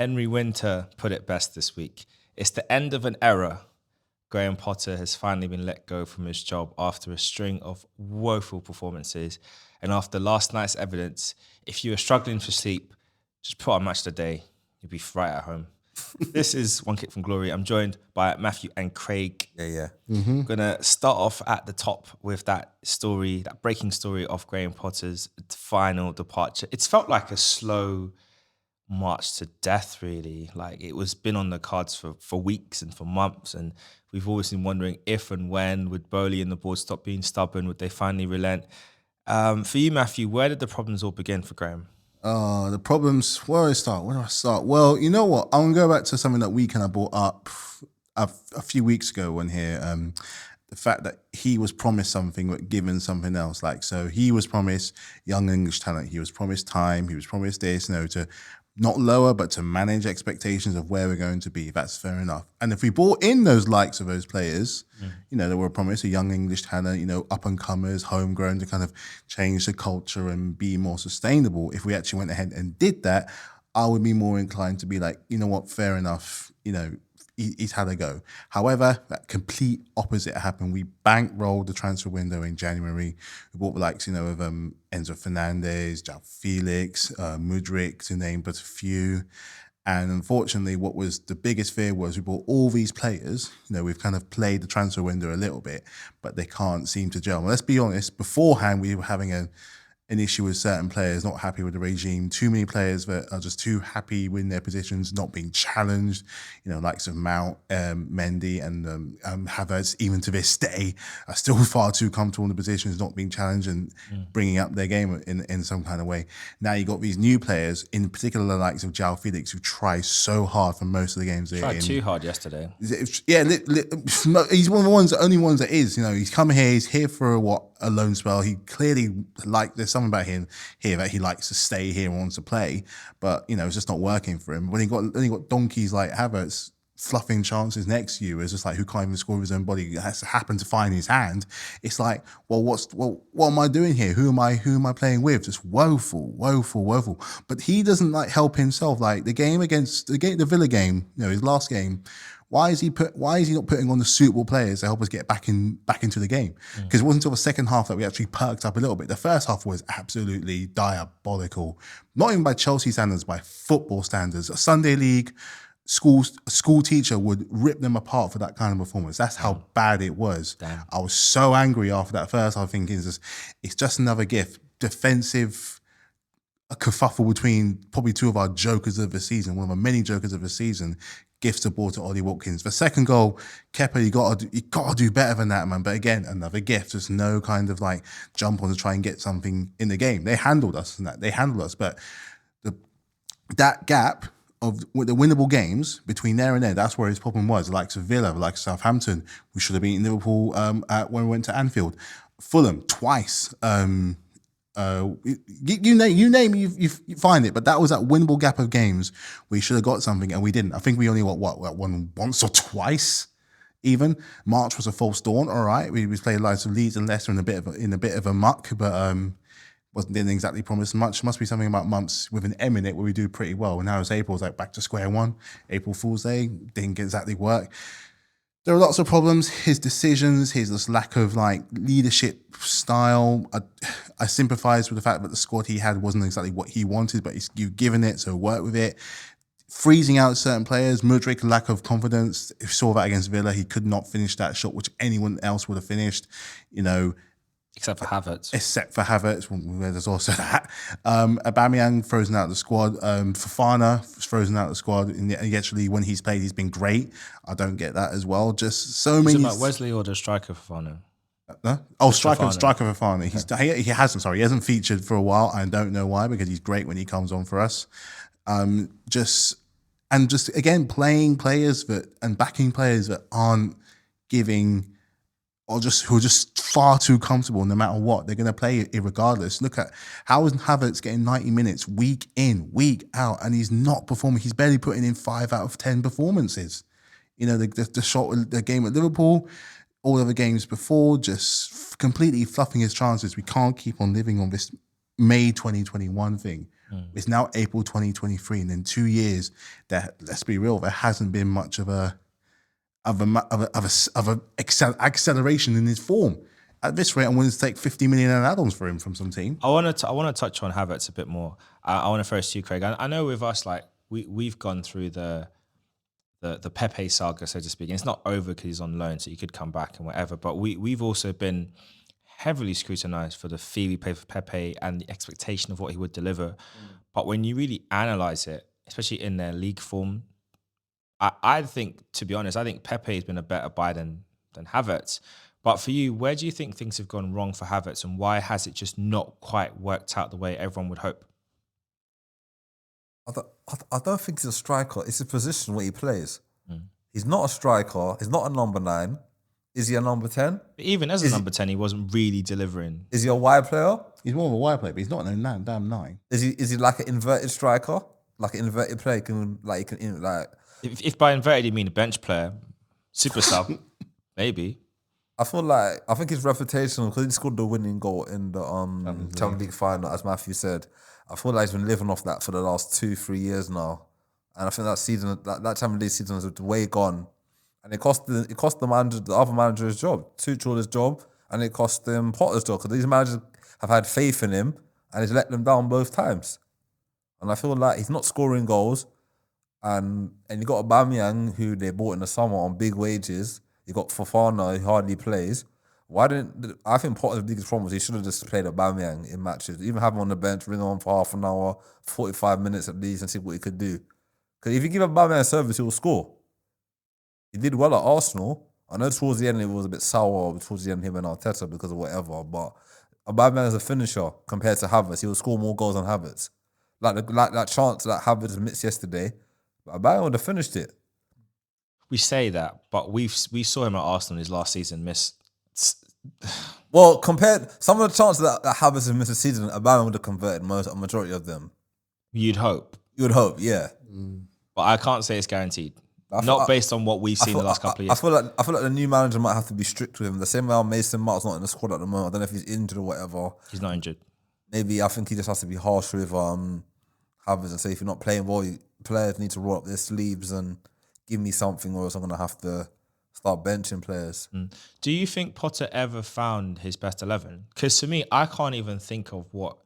Henry Winter put it best this week. It's the end of an era. Graham Potter has finally been let go from his job after a string of woeful performances. And after last night's evidence, if you are struggling for sleep, just put on Match of the Day. You'll be right at home. This is One Kick from Glory. I'm joined by Matthew and Craig. Yeah. I'm going to start off at the top with that story, that breaking story of Graham Potter's final departure. It's felt like a slow march to death, really. Like it was been on the cards for weeks and for months, and we've always been wondering if and when would Bowley and the board stop being stubborn, would they finally relent? For you, Matthew, where did the problems all begin for Graham? The problems, where do I start? Well, you know what? I'm going to go back to something that we kind of brought up a few weeks ago when here. The fact that he was promised something but given something else. Like, so he was promised young English talent. He was promised time. He was promised this, to not lower, but to manage expectations of where we're going to be. That's fair enough. And if we brought in those likes of those players, that were promised, a young English talent, up and comers, homegrown, to kind of change the culture and be more sustainable. If we actually went ahead and did that, I would be more inclined to be like, you know what, fair enough, he's had a go. However, that complete opposite happened. We bankrolled the transfer window in January. We bought the likes, of Enzo Fernandez, João Felix, Mudryk, to name but a few. And unfortunately, what was the biggest fear was we bought all these players. We've kind of played the transfer window a little bit, but they can't seem to gel. Well, let's be honest, beforehand, we were having an issue with certain players not happy with the regime, too many players that are just too happy with their positions, not being challenged, likes of Mount, Mendy and Havertz, even to this day, are still far too comfortable in the positions, not being challenged and bringing up their game in some kind of way. Now you got these new players, in particular the likes of João Felix, who try so hard for most of the games. Tried too hard yesterday. Yeah, he's one of the only ones that is. He's come here, he's here for a loan spell. He clearly there's something about him here that he likes to stay here and wants to play, but it's just not working for him. When he got donkeys like Havertz fluffing chances next to you, it's just like, who can't even score with his own body, has to happen to find his hand. It's like, what am I doing here? Who am I playing with? Just woeful. But he doesn't help himself. Like the Villa game, his last game. Why is he not putting on the suitable players to help us get back into the game? Because it wasn't until the second half that we actually perked up a little bit. The first half was absolutely diabolical. Not even by Chelsea standards, by football standards. A Sunday league school teacher would rip them apart for that kind of performance. That's how bad it was. Damn. I was so angry after that first half, thinking it's just another gift. Defensive, a kerfuffle between probably two of our jokers of the season, one of our many jokers of the season. Gifts the ball to Ollie Watkins. The second goal, Kepa, you gotta do better than that, man. But again, another gift. There's no kind of jump on to try and get something in the game. They handled us, but that gap of the winnable games between there and there, that's where his problem was. The likes of Villa, the likes of Southampton, we should have beaten Liverpool when we went to Anfield. Fulham twice. You name, you find it, but that was that winnable gap of games we should have got something and we didn't. I think we only won once or twice. Even March was a false dawn. All right, we played lots of Leeds and Leicester in a bit of a muck, but didn't exactly promise much. Must be something about months with an M in it where we do pretty well. And now it's April, it's back to square one. April Fool's Day didn't exactly work. There are lots of problems. His decisions, his lack of leadership style. I sympathise with the fact that the squad he had wasn't exactly what he wanted, but you've given it, so work with it. Freezing out certain players, Mudryk, lack of confidence. If you saw that against Villa, he could not finish that shot, which anyone else would have finished. Except for Havertz, where there's also that. Aubameyang frozen out of the squad. Fofana frozen out of the squad. And actually, when he's played, he's been great. I don't get that as well. Just so many. About Wesley or the striker Fofana? Striker Fofana. He hasn't featured for a while. I don't know why, because he's great when he comes on for us. Just again, playing players and backing players that aren't giving, or who are just far too comfortable no matter what. They're going to play it regardless. Look at how is Havertz getting 90 minutes week in, week out, and he's not performing. He's barely putting in 5 out of 10 performances. The game at Liverpool, all the other games before, just completely fluffing his chances. We can't keep on living on this May 2021 thing It's now April 2023, and in 2 years, that let's be real, there hasn't been much of a acceleration in his form. At this rate, I'm willing to take 50 million and add-ons for him from some team. I want to touch on Havertz a bit more. I want to first you, Craig. I know with us, like we've gone through the Pepe saga, so to speak. And it's not over because he's on loan, so he could come back and whatever. But we've also been heavily scrutinised for the fee we pay for Pepe and the expectation of what he would deliver. But when you really analyse it, especially in their league form, I think, to be honest, I think Pepe has been a better buy than Havertz. But for you, where do you think things have gone wrong for Havertz, and why has it just not quite worked out the way everyone would hope? I don't think he's a striker. It's a position where he plays. He's not a striker. He's not a number 9. Is he a number 10? But even as a number 10, he wasn't really delivering. Is he a wide player? He's more of a wide player, but he's not a damn 9. Is he like an inverted striker? Like an inverted player? If by inverted you mean a bench player, super sub, maybe. I think his reputation, because he scored the winning goal in the Champions League final, as Matthew said, I feel like he's been living off that for the last 2-3 years now. And I think that season, that Champions League season was way gone. And it cost the manager, the other manager, his job, Tuchel's job, and it cost him Potter's job, because these managers have had faith in him and he's let them down both times. And I feel like he's not scoring goals. And you got Aubameyang, who they bought in the summer on big wages. You got Fofana, who hardly plays. I think Potter's biggest problem was he should have just played Aubameyang in matches. Even have him on the bench, bring him on for half an hour, 45 minutes at least, and see what he could do. Because if you give Aubameyang a service, he will score. He did well at Arsenal. I know towards the end it was a bit sour towards the end, him and Arteta, because of whatever, but Aubameyang is a finisher compared to Havertz. He will score more goals than Havertz. Like that chance that Havertz missed yesterday, Aubameyang would have finished it. We say that, but we saw him at Arsenal in his last season miss. Well, compared some of the chances that Havertz has missed a season, Aubameyang would have converted a majority of them. You'd hope. You would hope, yeah. But I can't say it's guaranteed. Not based on what we've seen the last couple of years. I feel like the new manager might have to be strict with him. The same way how Mason Mount's not in the squad at the moment. I don't know if he's injured or whatever. He's not injured. Maybe I think he just has to be harsh with Havertz and say, if you're not playing well, players need to roll up their sleeves and give me something, or else I'm going to have to start benching players. Do you think Potter ever found his best 11? Because to me, I can't even think of what.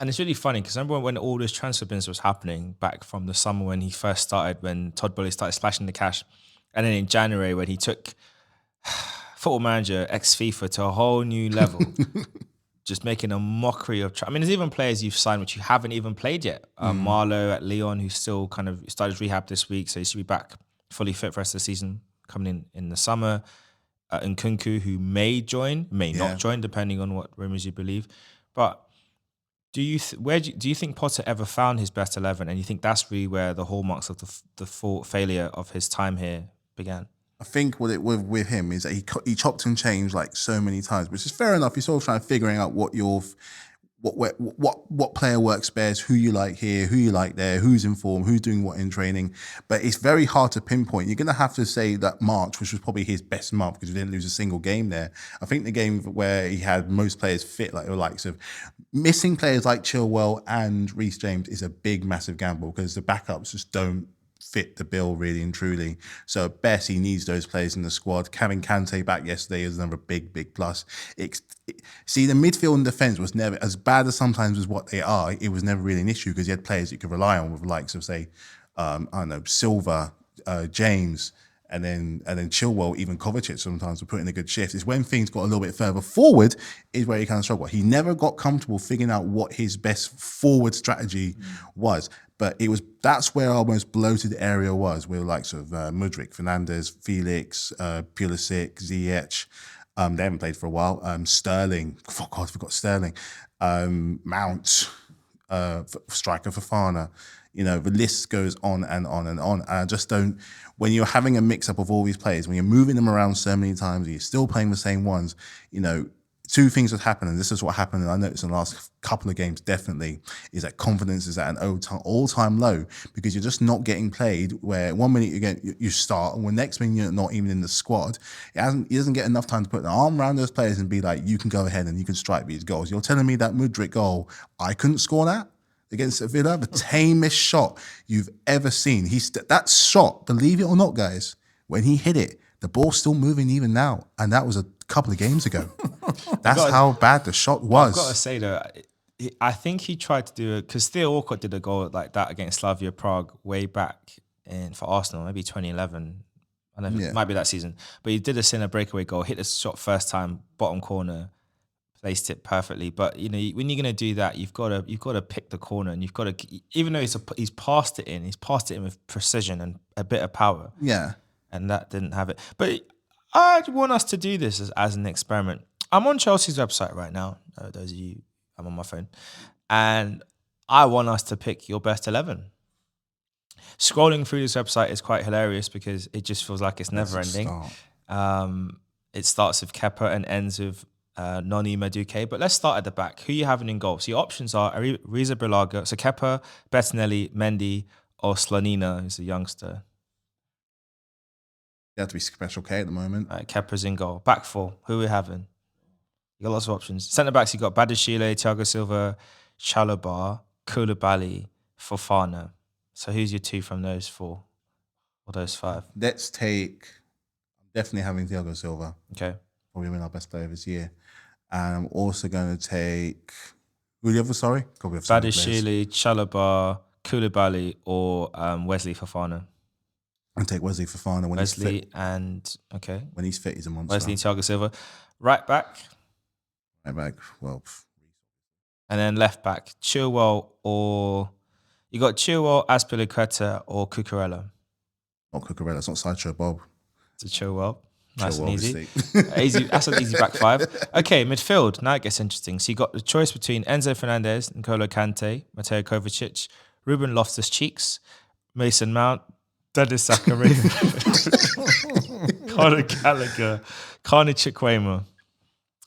And it's really funny because I remember when all this transfer business was happening back from the summer when he first started, when Todd Boehly started splashing the cash. And then in January when he took Football Manager ex-FIFA to a whole new level, just making a mockery of... I mean, there's even players you've signed which you haven't even played yet. Marlowe at Lyon, who still kind of started rehab this week, so he should be back fully fit for the rest of the season, coming in the summer. Nkunku, who may join, may not join, depending on what rumours you believe. But... Do you think Potter ever found his best 11, and you think that's really where the hallmarks of the full failure of his time here began? I think with him is that he chopped and changed like so many times, which is fair enough. You're sort of trying to figuring out what player works best, who you like here, who you like there, who's in form, who's doing what in training. But it's very hard to pinpoint. You're going to have to say that March, which was probably his best month because we didn't lose a single game there. I think the game where he had most players fit, like the likes of missing players like Chilwell and Reece James, is a big, massive gamble because the backups just don't fit the bill really and truly. So at best, he needs those players in the squad. Having Kante back yesterday is another big plus. See, the midfield and defence was never, as bad as sometimes as what they are, it was never really an issue because you had players you could rely on with the likes of, say, I don't know, Silva, James, and then Chilwell, even Kovacic sometimes were putting a good shift. It's when things got a little bit further forward is where he kind of struggled. He never got comfortable figuring out what his best forward strategy was. But that's where our most bloated area was, with like sort of Mudryk, Fernandes, Felix, Pulisic, Ziyech. They haven't played for a while. Sterling, oh God, I forgot Sterling. Mount, striker Fofana. You know, the list goes on and on and on. And I just don't, when you're having a mix-up of all these players, when you're moving them around so many times, and you're still playing the same ones, you know, two things have happened, and this is what happened, and I noticed in the last couple of games definitely, is that confidence is at an all-time low because you're just not getting played, where 1 minute you start, and when next minute you're not even in the squad. He doesn't get enough time to put an arm around those players and be like, you can go ahead and you can strike these goals. You're telling me that Mudryk goal, I couldn't score that? against Villa, the tamest shot you've ever seen. That shot, believe it or not, guys, when he hit it, the ball's still moving even now. And that was a couple of games ago. That's how bad the shot was. I've got to say though, I think he tried to do it because Theo Walcott did a goal like that against Slavia Prague way back for Arsenal, maybe 2011. I don't know, it might be that season. But he did a center breakaway goal, hit the shot first time, bottom corner, placed it perfectly. But you know, when you're gonna do that, you've got to pick the corner, and you've got to, even though he's passed it in with precision and a bit of power. Yeah, and that didn't have it. But I want us to do this as an experiment. I'm on Chelsea's website right now. Those of you, I'm on my phone, and I want us to pick your best 11. Scrolling through this website is quite hilarious because it just feels like it's never ending. It starts with Kepa and ends with Noni Madueke. But let's start at the back. Who are you having in goal? So your options are Riza Brilaga, so Kepa, Bettinelli, Mendy, or Slonina, who's a youngster. You have to be Special K at the moment. Kepa's in goal. Back four. Who are we having? You got lots of options. Centre backs, you got Badiashile, Thiago Silva, Chalobah, Koulibaly, Fofana. So who's your two from those four or those five? Let's take. I'm definitely having Thiago Silva. Okay. Probably win our best player this year. And I'm also going to take. Who the other? Sorry, Badiashile, Chalobah, Koulibaly, or Wesley Fofana. And take Wesley Fofana when he's fit. When he's fit, he's a monster. Wesley, Thiago Silva. Right back. Well. And then left back, Chilwell or... You got Chilwell, Azpilicueta, or Cucurella? Not Cucurella, it's not Sideshow Bob. It's a Chilwell. Nice and easy. Easy. That's an easy back five. Okay, midfield. Now it gets interesting. So you got the choice between Enzo Fernandez, N'Golo Kante, Mateo Kovacic, Ruben Loftus-Cheeks, Mason Mount, Dennis Zakaria, Conor Gallagher, Carney Chukwuemeka.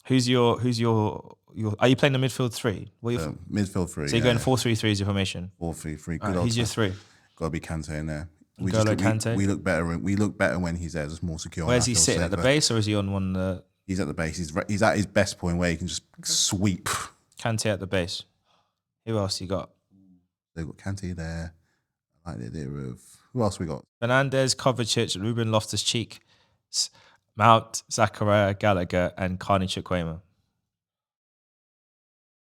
Who's your? Are you playing the midfield three? Midfield three. So you're going 4-3-3 as your formation. 4-3-3. Good. Who's your three? Got to be Kante in there. Kante. We look better. We look better when he's there. Just more secure. Where's he sitting at the base, or is he on one? He's at the base. He's at his best point where he can just sweep. Kante at the base. Who else you got? They've got Kante there. I like the idea of who else we got. Fernandez, Kovacic, Ruben Loftus-Cheek, Mount, Zakaria, Gallagher, and Carney Chukwuemeka.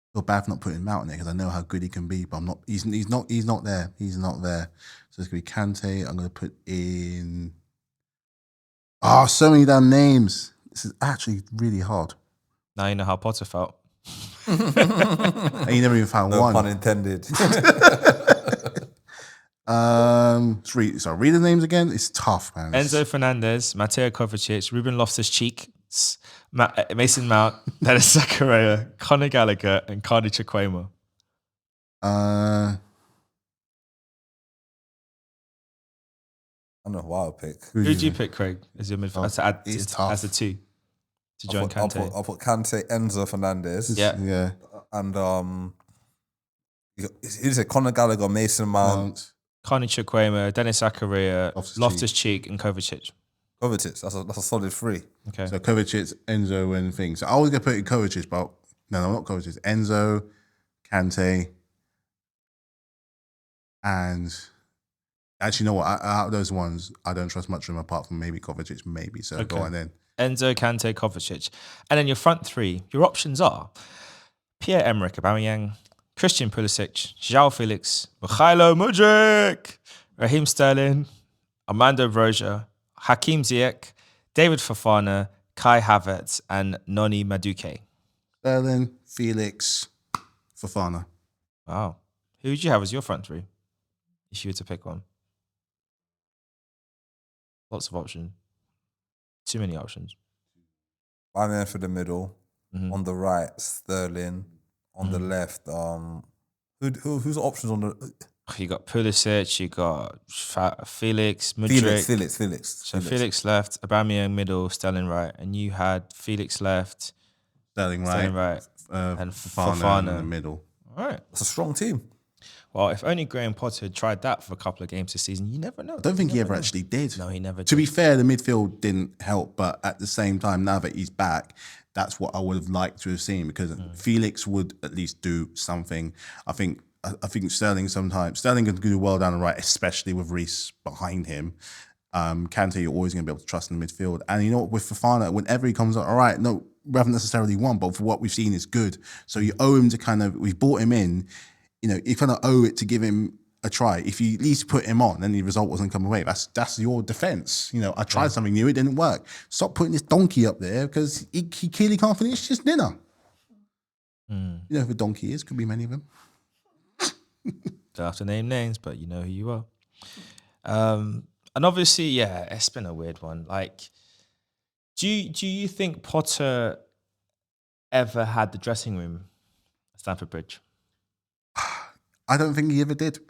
I feel bad for not putting Mount in there because I know how good he can be, but I'm not. He's not there. He's not there. So it's gonna be Kante. I'm gonna put in. So many damn names. This is actually really hard. Now you know how Potter felt. And you never even found one. No pun intended. Read the names again. It's tough, man. Enzo Fernandez, Mateo Kovacic, Ruben Loftus-Cheek, Mason Mount, Dennis Zakaria, Conor Gallagher, and Carney Chukwuemeka. I don't know who I'll pick. Who'd you pick, Craig, as your midfield? As the two to join Kante? I'll put Kante, Enzo Fernandez. Yeah. And is it Conor Gallagher, Mason Mount, Carney Chukwuemeka, Dennis Zakaria, Loftus-Cheek, and Kovacic. Kovacic. That's a solid three. Okay. So Kovacic, Enzo, and things. So I was gonna put in Kovacic, but no, not Kovacic. Enzo, Kante, and actually, you know what? Out of those ones, I don't trust much of them apart from maybe Kovacic, maybe. So go on then. Enzo, Kante, Kovacic, and then your front three. Your options are Pierre-Emerick Aubameyang, Christian Pulisic, João Felix, Mikhailo Mudryk, Raheem Sterling, Armando Broja, Hakim Ziyech, David Fofana, Kai Havertz, and Noni Madueke. Sterling, Felix, Fofana. Wow. Who would you have as your front three if you were to pick one? Lots of options. Too many options. My man for the middle. Mm-hmm. On the right, Sterling. On the left, who's the options on the? You got Pulisic, you got Felix, Mudryk. Felix. So Felix left, Aubameyang middle, Sterling right, and you had Felix left, Sterling right, and Fofana in the middle. All right, that's a strong team. Well, if only Graham Potter had tried that for a couple of games this season, you never know. I don't think he ever actually did. No, he never did. To be fair, the midfield didn't help, but at the same time, now that he's back, that's what I would have liked to have seen because Felix would at least do something. I think I think Sterling can do well down the right, especially with Reece behind him. Kante, you're always going to be able to trust in the midfield. And you know what, with Fofana, whenever he comes out, all right, no, we haven't necessarily won, but for what we've seen is good. So you owe him to we've brought him in, you kind of owe it to give him a try. If you at least put him on and the result wasn't coming away, that's your defense. I tried something new, it didn't work. Stop putting this donkey up there because he clearly can't finish his dinner. You know who a donkey is? Could be many of them. Don't have to name names, but you know who you are. And obviously, yeah, it's been a weird one. Like, do you think Potter ever had the dressing room at Stamford Bridge? I don't think he ever did.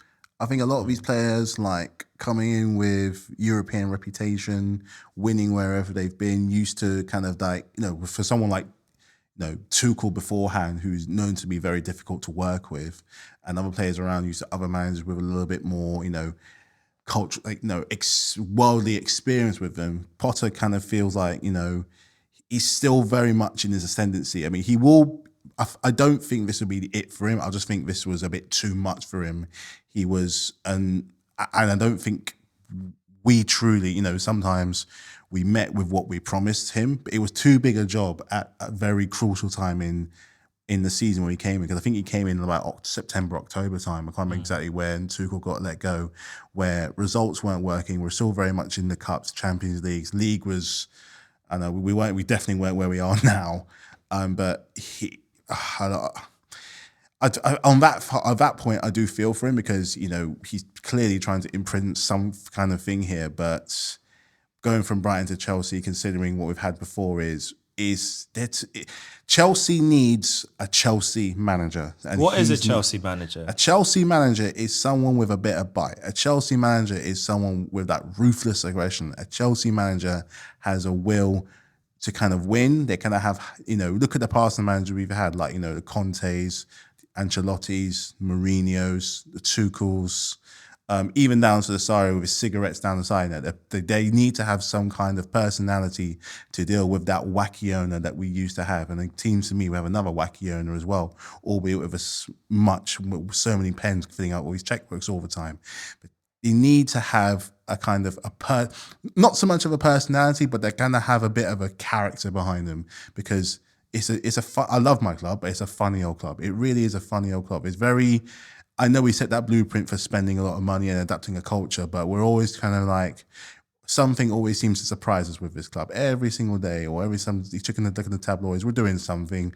I think a lot of these players, like coming in with European reputation, winning wherever they've been, used to kind of like, for someone like, Tuchel beforehand, who's known to be very difficult to work with, and other players around used to other managers with a little bit more, culture, worldly experience with them. Potter kind of feels like, he's still very much in his ascendancy. I mean, he will. I don't think this will be it for him. I just think this was a bit too much for him. He was, and I don't think we truly, sometimes we met with what we promised him, but it was too big a job at a very crucial time in the season when he came in, because I think he came in about September, October time. I can't remember exactly when Tuchel got let go, where results weren't working. We're still very much in the cups, Champions Leagues. League was, I know we definitely weren't where we are now. But on that point, I do feel for him because, he's clearly trying to imprint some kind of thing here, but going from Brighton to Chelsea, considering what we've had before, is that Chelsea needs a Chelsea manager. And what is a Chelsea manager? A Chelsea manager is someone with a bit of bite. A Chelsea manager is someone with that ruthless aggression. A Chelsea manager has a will to kind of win. They kind of have, look at the past manager we've had, like, the Contes, Ancelottis, Mourinho's, the Tuchels, even down to the Sarri with his cigarettes down the side. They need to have some kind of personality to deal with that wacky owner that we used to have. And it seems to me we have another wacky owner as well, albeit with so many pens filling out all these checkbooks all the time. But you need to have a kind of not so much of a personality, but they're going to have a bit of a character behind them, because I love my club, but it's a funny old club. It really is a funny old club. It's very, I know we set that blueprint for spending a lot of money and adapting a culture, but we're always kind of like, something always seems to surprise us with this club every single day, or every time you check in the tabloids, we're doing something.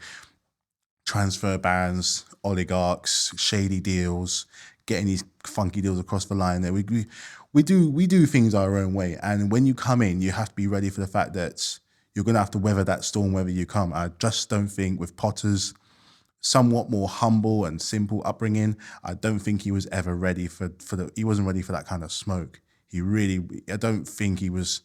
Transfer bans, oligarchs, shady deals, getting these funky deals across the line. There, we do things our own way, and when you come in, you have to be ready for the fact that you're going to have to weather that storm whether you come. I just don't think with Potter's somewhat more humble and simple upbringing, I don't think he was ever ready he wasn't ready for that kind of smoke. I don't think he was,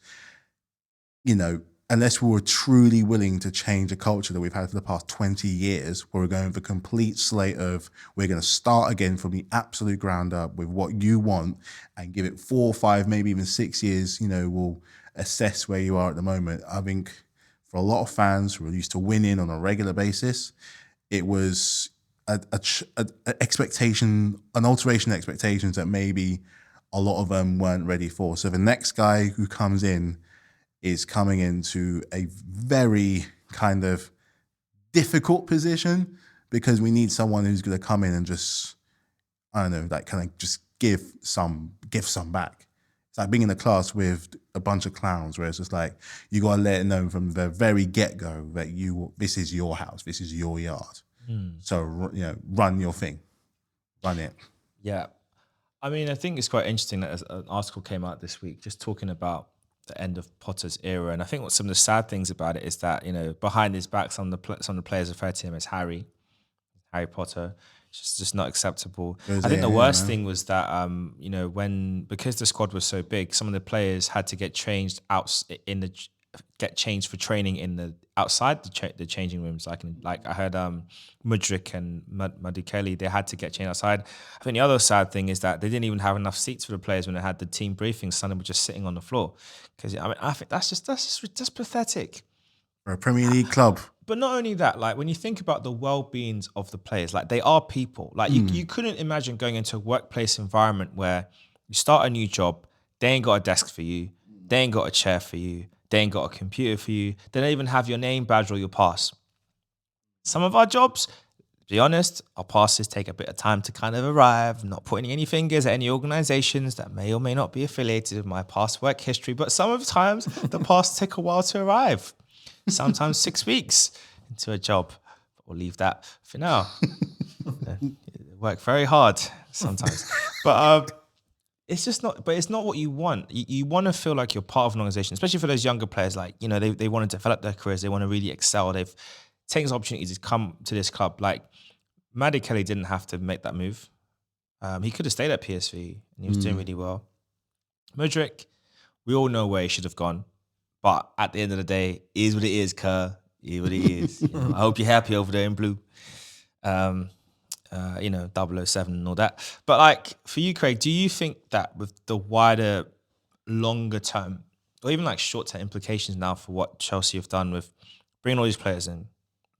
unless we were truly willing to change a culture that we've had for the past 20 years, where we're going for a complete slate of, we're going to start again from the absolute ground up with what you want, and give it 4 or 5, maybe even 6 years, we'll assess where you are at the moment. I think for a lot of fans who are used to winning on a regular basis, it was an expectation, an alteration of expectations that maybe a lot of them weren't ready for. So the next guy who comes in is coming into a very kind of difficult position, because we need someone who's going to come in and just, I don't know, like kind of just give some back. It's like being in a class with a bunch of clowns, where it's just like, you got to let it know from the very get-go that this is your house, this is your yard. So, run your thing, run it. Yeah. I mean, I think it's quite interesting that an article came out this week just talking about the end of Potter's era. And I think what some of the sad things about it is that, behind his back, some of the players refer to him as Harry Potter. It's just not acceptable. I think the worst thing was that, because the squad was so big, some of the players had to get changed for training in the outside the changing rooms. I heard Mudryk and Madikeli, they had to get changed outside. I think the other sad thing is that they didn't even have enough seats for the players when they had the team briefings. Some of them were just sitting on the floor. Because I think that's pathetic. For a Premier League club, But not only that, like when you think about the well-beings of the players, like they are people. Like you couldn't imagine going into a workplace environment where you start a new job, they ain't got a desk for you, they ain't got a chair for you, they ain't got a computer for you, they don't even have your name badge or your pass. Some of our jobs, to be honest, our passes take a bit of time to kind of arrive, not pointing any fingers at any organizations that may or may not be affiliated with my past work history, but some of the times the passes take a while to arrive. Sometimes 6 weeks into a job. But we'll leave that for now. Work very hard sometimes. But it's just not, but it's not what you want. You want to feel like you're part of an organization, especially for those younger players, like, you know, they want to develop their careers. They want to really excel. They've taken this opportunity to come to this club. Like, Maddie Kelly didn't have to make that move. He could have stayed at PSV and he was doing really well. Mudryk, we all know where he should have gone. But at the end of the day, is what it is, Kerr. Is what it is. You know, I hope you're happy over there in blue. 007 and all that. But like for you, Craig, do you think that with the wider, longer term, or even like short term implications now for what Chelsea have done with bringing all these players in,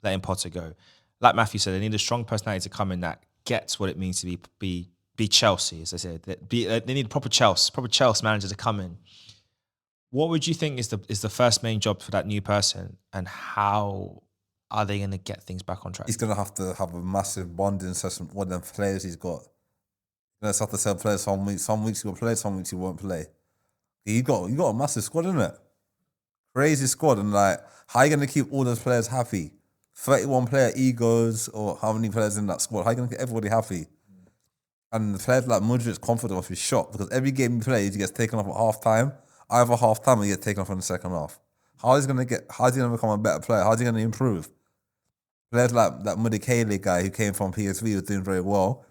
letting Potter go, like Matthew said, they need a strong personality to come in that gets what it means to be Chelsea, as I said. They need a proper Chelsea manager to come in. What would you think is the first main job for that new person, and how are they going to get things back on track? He's going to have a massive bonding session with them players he's got. He's going to have to sell players some weeks he will play, some weeks he won't play. You got a massive squad, isn't it? Crazy squad, and like, how are you going to keep all those players happy? 31 player egos, or how many players in that squad? How are you going to get everybody happy? And the players like Mudryk's confidence must be shot, because every game he plays, he gets taken off at half time. Either half time or he gets taken off in the second half. How's he going to become a better player? How's he going to improve? Players like that Mudikele guy who came from PSV was doing very well.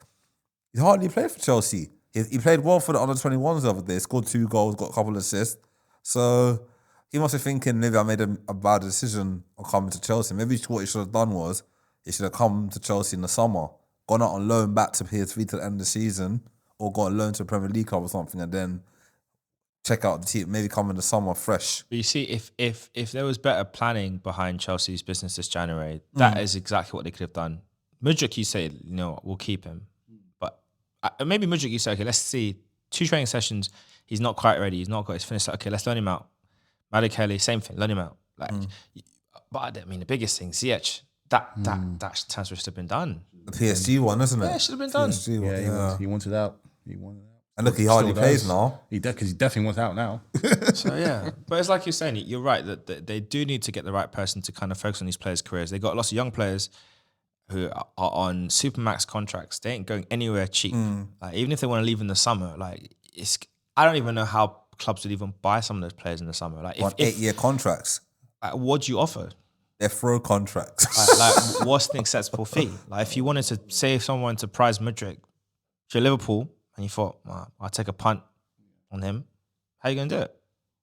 He hardly played for Chelsea. He played well for the under-21s the other day. Scored 2 goals, got a couple of assists. So he must be thinking, maybe I made a bad decision on coming to Chelsea. Maybe what he should have done was he should have come to Chelsea in the summer, gone out on loan back to PSV to the end of the season, or got a loan to a Premier League club or something, and then check out the team, maybe come in the summer fresh. But you see, if there was better planning behind Chelsea's business this January, that is exactly what they could have done. Mudryk, you say, we'll keep him. But maybe Mudryk, you say, okay, let's see, 2 training sessions, he's not quite ready, he's not got his finish. Okay, let's loan him out. Maddie Kelly, same thing, loan him out. But I mean, the biggest thing, Ziyech, that transfer should have been done. The PSG one, isn't it? Yeah, it should have been done. He wanted out. And look, he hardly plays now. Because he definitely wants out now. So yeah, but it's like you're saying, you're right that they do need to get the right person to kind of focus on these players' careers. They got lots of young players who are on supermax contracts. They ain't going anywhere cheap. Like, even if they want to leave in the summer, like I don't even know how clubs would even buy some of those players in the summer. Like, on 8-year contracts. What do you offer? They're throw contracts. like what's the acceptable fee? Like, if you wanted to say someone to prize Mudryk, if you're Liverpool and you thought, I'll take a punt on him, how are you going to do it?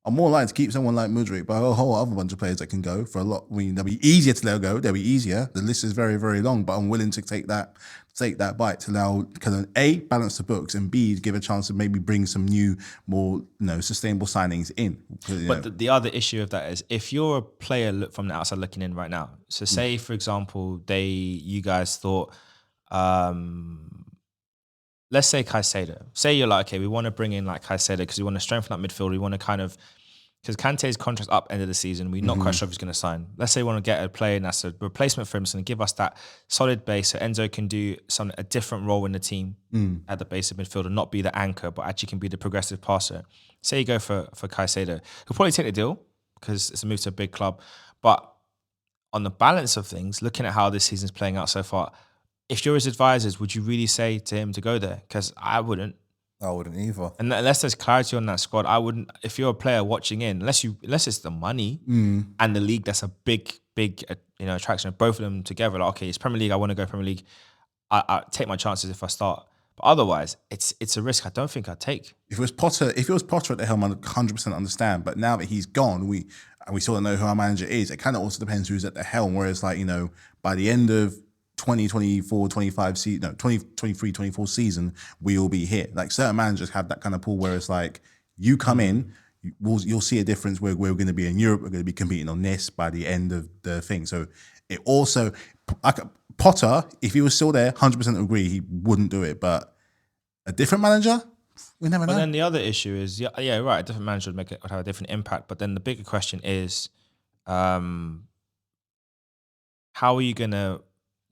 I'm more likely to keep someone like Mudryk, but a whole other bunch of players that can go for a lot. I mean, they'll be easier to let go. They'll be easier. The list is very, very long, but I'm willing to take that bite to now kind of A, balance the books, and B, give a chance to maybe bring some new, more sustainable signings in. But the other issue of that is, if you're a player from the outside looking in right now, so say for example, you guys thought, let's say Caicedo. Say you're like, okay, we want to bring in like Caicedo because we want to strengthen that midfield. We want to kind of, because Kante's contract's up end of the season. We're not quite sure if he's going to sign. Let's say we want to get a player that's a replacement for him, so give us that solid base so Enzo can do a different role in the team at the base of midfield and not be the anchor, but actually can be the progressive passer. Say you go for Caicedo. He'll probably take the deal because it's a move to a big club. But on the balance of things, looking at how this season's playing out so far, if you're his advisors, would you really say to him to go there? Because I wouldn't. I wouldn't either. And unless there's clarity on that squad, I wouldn't. If you're a player watching in, unless it's the money and the league, that's a big attraction. Both of them together, like, okay, it's Premier League. I want to go Premier League. I take my chances if I start. But otherwise, it's a risk I don't think I'd take. If it was Potter at the helm, I'd 100% understand. But now that he's gone, we sort of know who our manager is. It kind of also depends who's at the helm. Whereas, like, by the end of 2023, 24 season, we will be here. Like, certain managers have that kind of pull where it's like, you come in, you'll see a difference where we're going to be in Europe, we're going to be competing on this by the end of the thing. So it also, Potter, if he was still there, 100% agree he wouldn't do it. But a different manager, we never know. But then the other issue is, yeah, right. A different manager would have a different impact. But then the bigger question is, how are you going to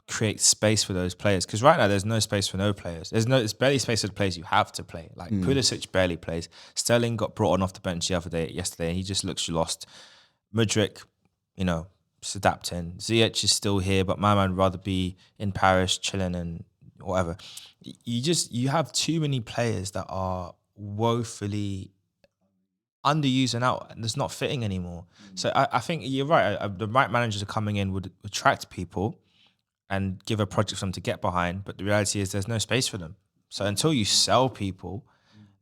create space for those players? Because right now there's no space for no players. There's barely space for the players you have to play. Like Pulisic barely plays. Sterling got brought on off the bench yesterday, and he just looks lost. Mudryk, just adapting. Ziyech is still here, but my man would rather be in Paris chilling and whatever. You have too many players that are woefully underused and out, and it's not fitting anymore. So I think you're right. The right managers are coming in would attract people and give a project for them to get behind. But the reality is there's no space for them. So until you sell people,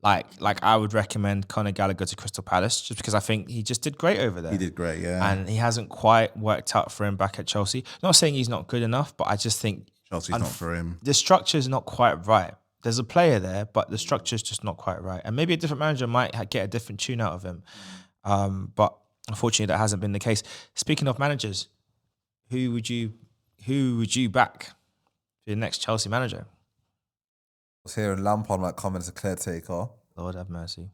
like I would recommend Conor Gallagher to Crystal Palace, just because I think he just did great over there. He did great, yeah. And he hasn't quite worked out for him back at Chelsea. Not saying he's not good enough, but I just think Chelsea's not for him. The structure is not quite right. There's a player there, but the structure is just not quite right. And maybe a different manager might get a different tune out of him. But unfortunately, that hasn't been the case. Speaking of managers, who would you back for your next Chelsea manager? I was hearing Lampard might come in as a caretaker. Lord have mercy.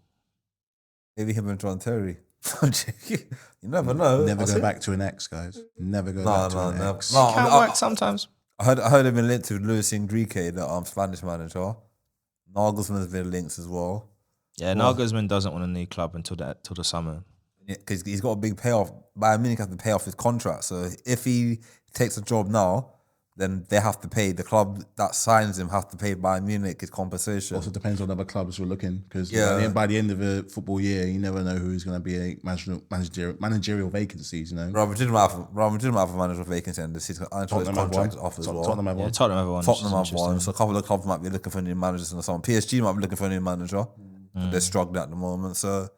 Maybe him and John Terry. You never know. Never go back to an ex, guys. Never go back to an ex. No, can work sometimes. I heard him been linked to Luis Enrique, the Spanish manager. Nagelsmann's been linked as well. Yeah, Nagelsmann doesn't want a new club until the summer. Because he's got a big payoff. Bayern Munich has to pay off his contract. So if he takes a job now, then they have to pay. The club that signs him have to pay Bayern Munich his compensation. Also depends on other clubs who are looking, because by the end of a football year, you never know who's going to be a managerial vacancies. Real Madrid might have a managerial vacancy, and this season Tottenham contract off as well. Tottenham have one. Tottenham have one. So a couple of clubs might be looking for new managers in the summer. PSG might be looking for a new manager. They're struggling at the moment. So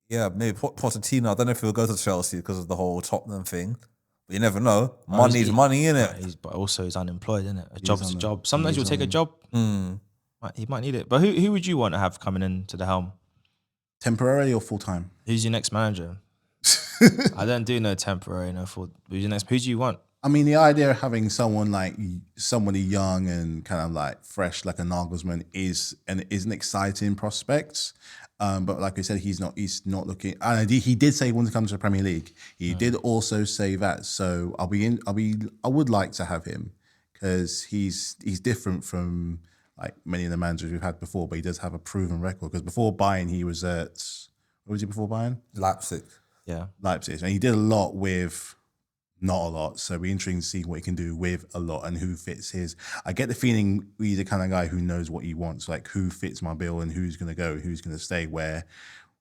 yeah, maybe Pochettino. I don't know if he'll go to Chelsea because of the whole Tottenham thing. But you never know. Money's money, innit? But also he's unemployed, innit? A job's a job. Sometimes you'll take a job. He might need it. But who would you want to have coming into the helm? Temporary or full time? Who's your next manager? I don't do no temporary, no full. Who do you want? I mean, the idea of having somebody young and kind of like fresh, like a Nagelsmann, is an exciting prospect. But like I said, he's not looking. And he did say he wanted to come to the Premier League. He did also say that. So I would like to have him, because he's different from like many of the managers we've had before. But he does have a proven record. Because before Bayern, he was at, what was he before Bayern? Leipzig. Yeah, Leipzig, and he did a lot with not a lot. So it'll be interesting to see what he can do with a lot and who fits his. I get the feeling he's the kind of guy who knows what he wants, like who fits my bill and who's going to go, who's going to stay. Where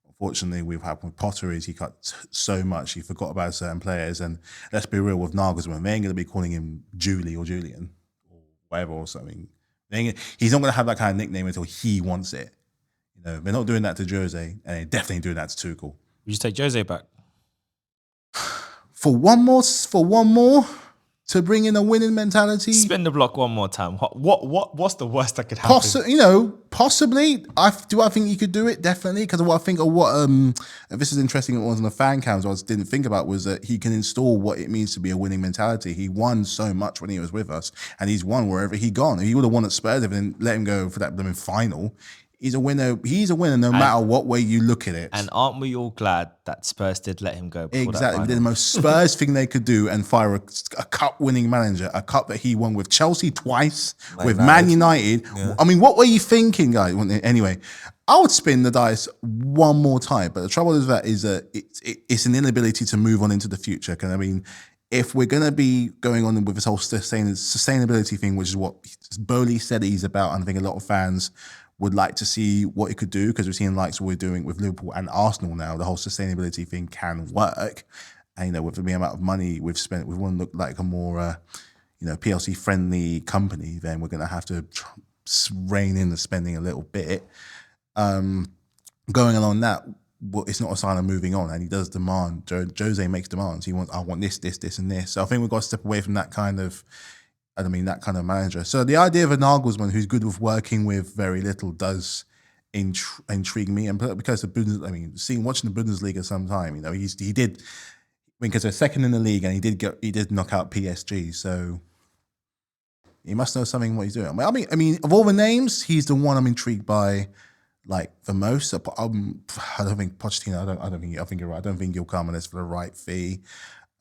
unfortunately we've had with Potter is he cut so much, he forgot about certain players. And let's be real, with Nagelsmann, they ain't going to be calling him Julie or Julian or whatever or something. He's not going to have that kind of nickname until he wants it. They're not doing that to Jose, and they're definitely doing that to Tuchel. Would you take Jose back? For one more to bring in a winning mentality. Spin the block one more time. What's the worst that could happen? Possibly. I think you could do it, definitely, because what I think of what this is interesting. It was on the fan cams. What I didn't think about was that he can install what it means to be a winning mentality. He won so much when he was with us, and he's won wherever he gone. If he would have won at Spurs and then let him go for that blooming final. He's a winner. He's a winner no matter what way you look at it. And aren't we all glad that Spurs did let him go? Exactly. The most Spurs thing they could do and fire a cup-winning manager, a cup that he won with Chelsea twice, with Man United. Yeah. I mean, what were you thinking, guys? Anyway, I would spin the dice one more time. But the trouble is that it's an inability to move on into the future. Because I mean, if we're going to be going on with this whole sustainability thing, which is what Bowley said he's about, and I think a lot of fans would like to see what it could do, because we've seen likes we're doing with Liverpool and Arsenal now. The whole sustainability thing can work. And, with the amount of money we've spent, we want to look like a more, PLC-friendly company, then we're going to have to rein in the spending a little bit. Going along that, it's not a sign of moving on. And he does demand. Jose makes demands. He wants, I want this, and this. So I think we've got to step away from that kind of manager. So the idea of a Nagelsmann who's good with working with very little does intrigue me, and because watching the Bundesliga sometime, he did because they're second in the league, and he did knock out PSG, so he must know something what he's doing. I mean, of all the names, he's the one I'm intrigued by, like the most. I don't think Pochettino. I think you're right. I don't think he'll come unless for the right fee.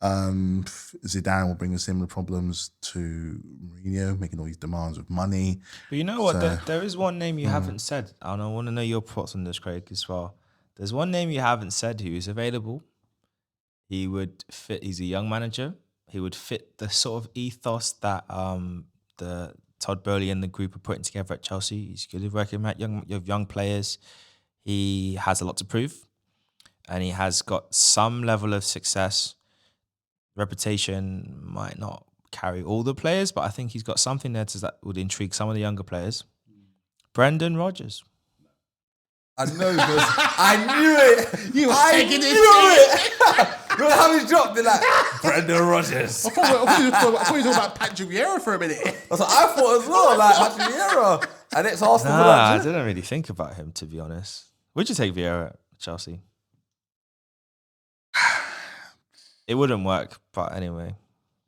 Zidane will bring us similar problems to Mourinho, making all these demands with money. But you know what? There is one name you haven't said, and I want to know your thoughts on this, Craig, as well. There's one name you haven't said who is available. He would fit. He's a young manager. He would fit the sort of ethos that the Todd Bowley and the group are putting together at Chelsea. He's good at working with young players. He has a lot to prove, and he has got some level of success. Reputation might not carry all the players, but I think he's got something there that would intrigue some of the younger players. Brendan Rodgers. I know, because I knew it. You were taking this it. You know how he dropped it like Brendan Rodgers. I thought you were talking about Patrick Vieira for a minute. I thought as well, like Patrick Vieira. And it's Arsenal. I didn't really think about him, to be honest. Would you take Vieira at Chelsea? It wouldn't work, but anyway.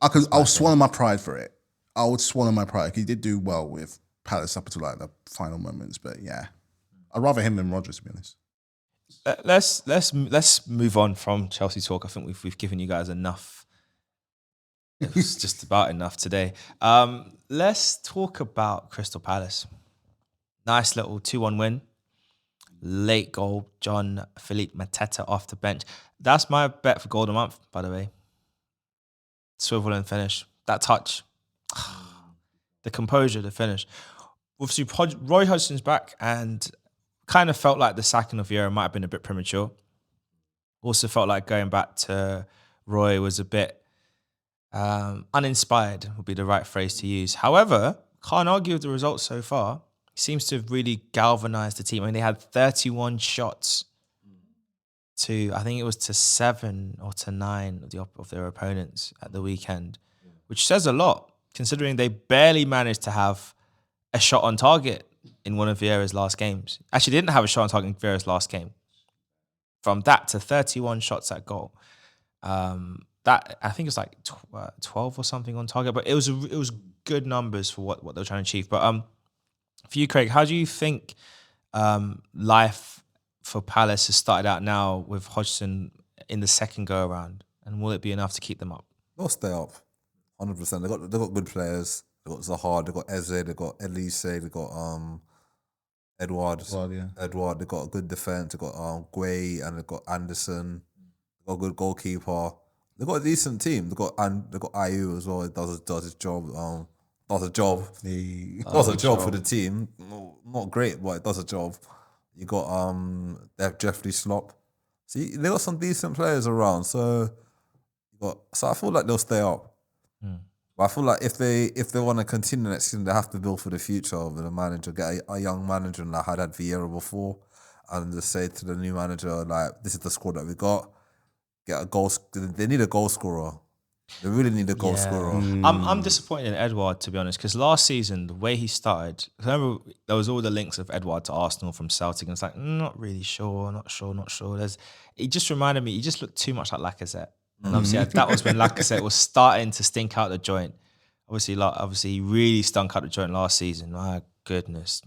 I'll swallow my pride for it. I would swallow my pride. He did do well with Palace up until like the final moments, but yeah. I'd rather him than Rodgers, to be honest. Let's move on from Chelsea talk. I think we've given you guys enough. It was just about enough today. Let's talk about Crystal Palace. Nice little 2-1 win. Late goal, John Philippe Mateta off the bench. That's my bet for goal of the month, by the way. Swivel and finish. That touch. The composure, the finish. Obviously, Roy Hodgson's back, and kind of felt like the sacking of Vieira might have been a bit premature. Also felt like going back to Roy was a bit uninspired, would be the right phrase to use. However, can't argue with the results so far. He seems to have really galvanised the team. I mean, they had 31 shots to, I think it was to 7 or to 9 of their opponents at the weekend, which says a lot, considering they barely managed to have a shot on target in one of Vieira's last games. Actually, they didn't have a shot on target in Vieira's last game. From that to 31 shots at goal. That I think it's like 12 or something on target, but it was good numbers for what they were trying to achieve. But for you, Craig, how do you think life for Palace has started out now with Hodgson in the second go around, and will it be enough to keep them up? They'll stay up, 100%. They got good players. They got Zaha, they got Eze, they got Elise, they got Edward. Edward. They got a good defense. They got Guay, and they got Anderson. They got a good goalkeeper. They got a decent team. They got Ayew as well. It does his job. Does a job. Does a job for the team. Not great, but it does a job. You got they have Jeffrey Slop. See, they got some decent players around. So I feel like they'll stay up. But I feel like if they want to continue next season, they have to build for the future of the manager, get a young manager like I had Vieira before, and just say to the new manager, like, this is the squad that we got. Get a goal. They need a goal scorer. They really need a goal scorer. I'm disappointed in Edward, to be honest, because last season, the way he started, I remember there was all the links of Edward to Arsenal from Celtic, and it's like, not really sure, not sure. He just reminded me, he just looked too much like Lacazette. And obviously, that was when Lacazette was starting to stink out the joint. Obviously, he really stunk out the joint last season. My goodness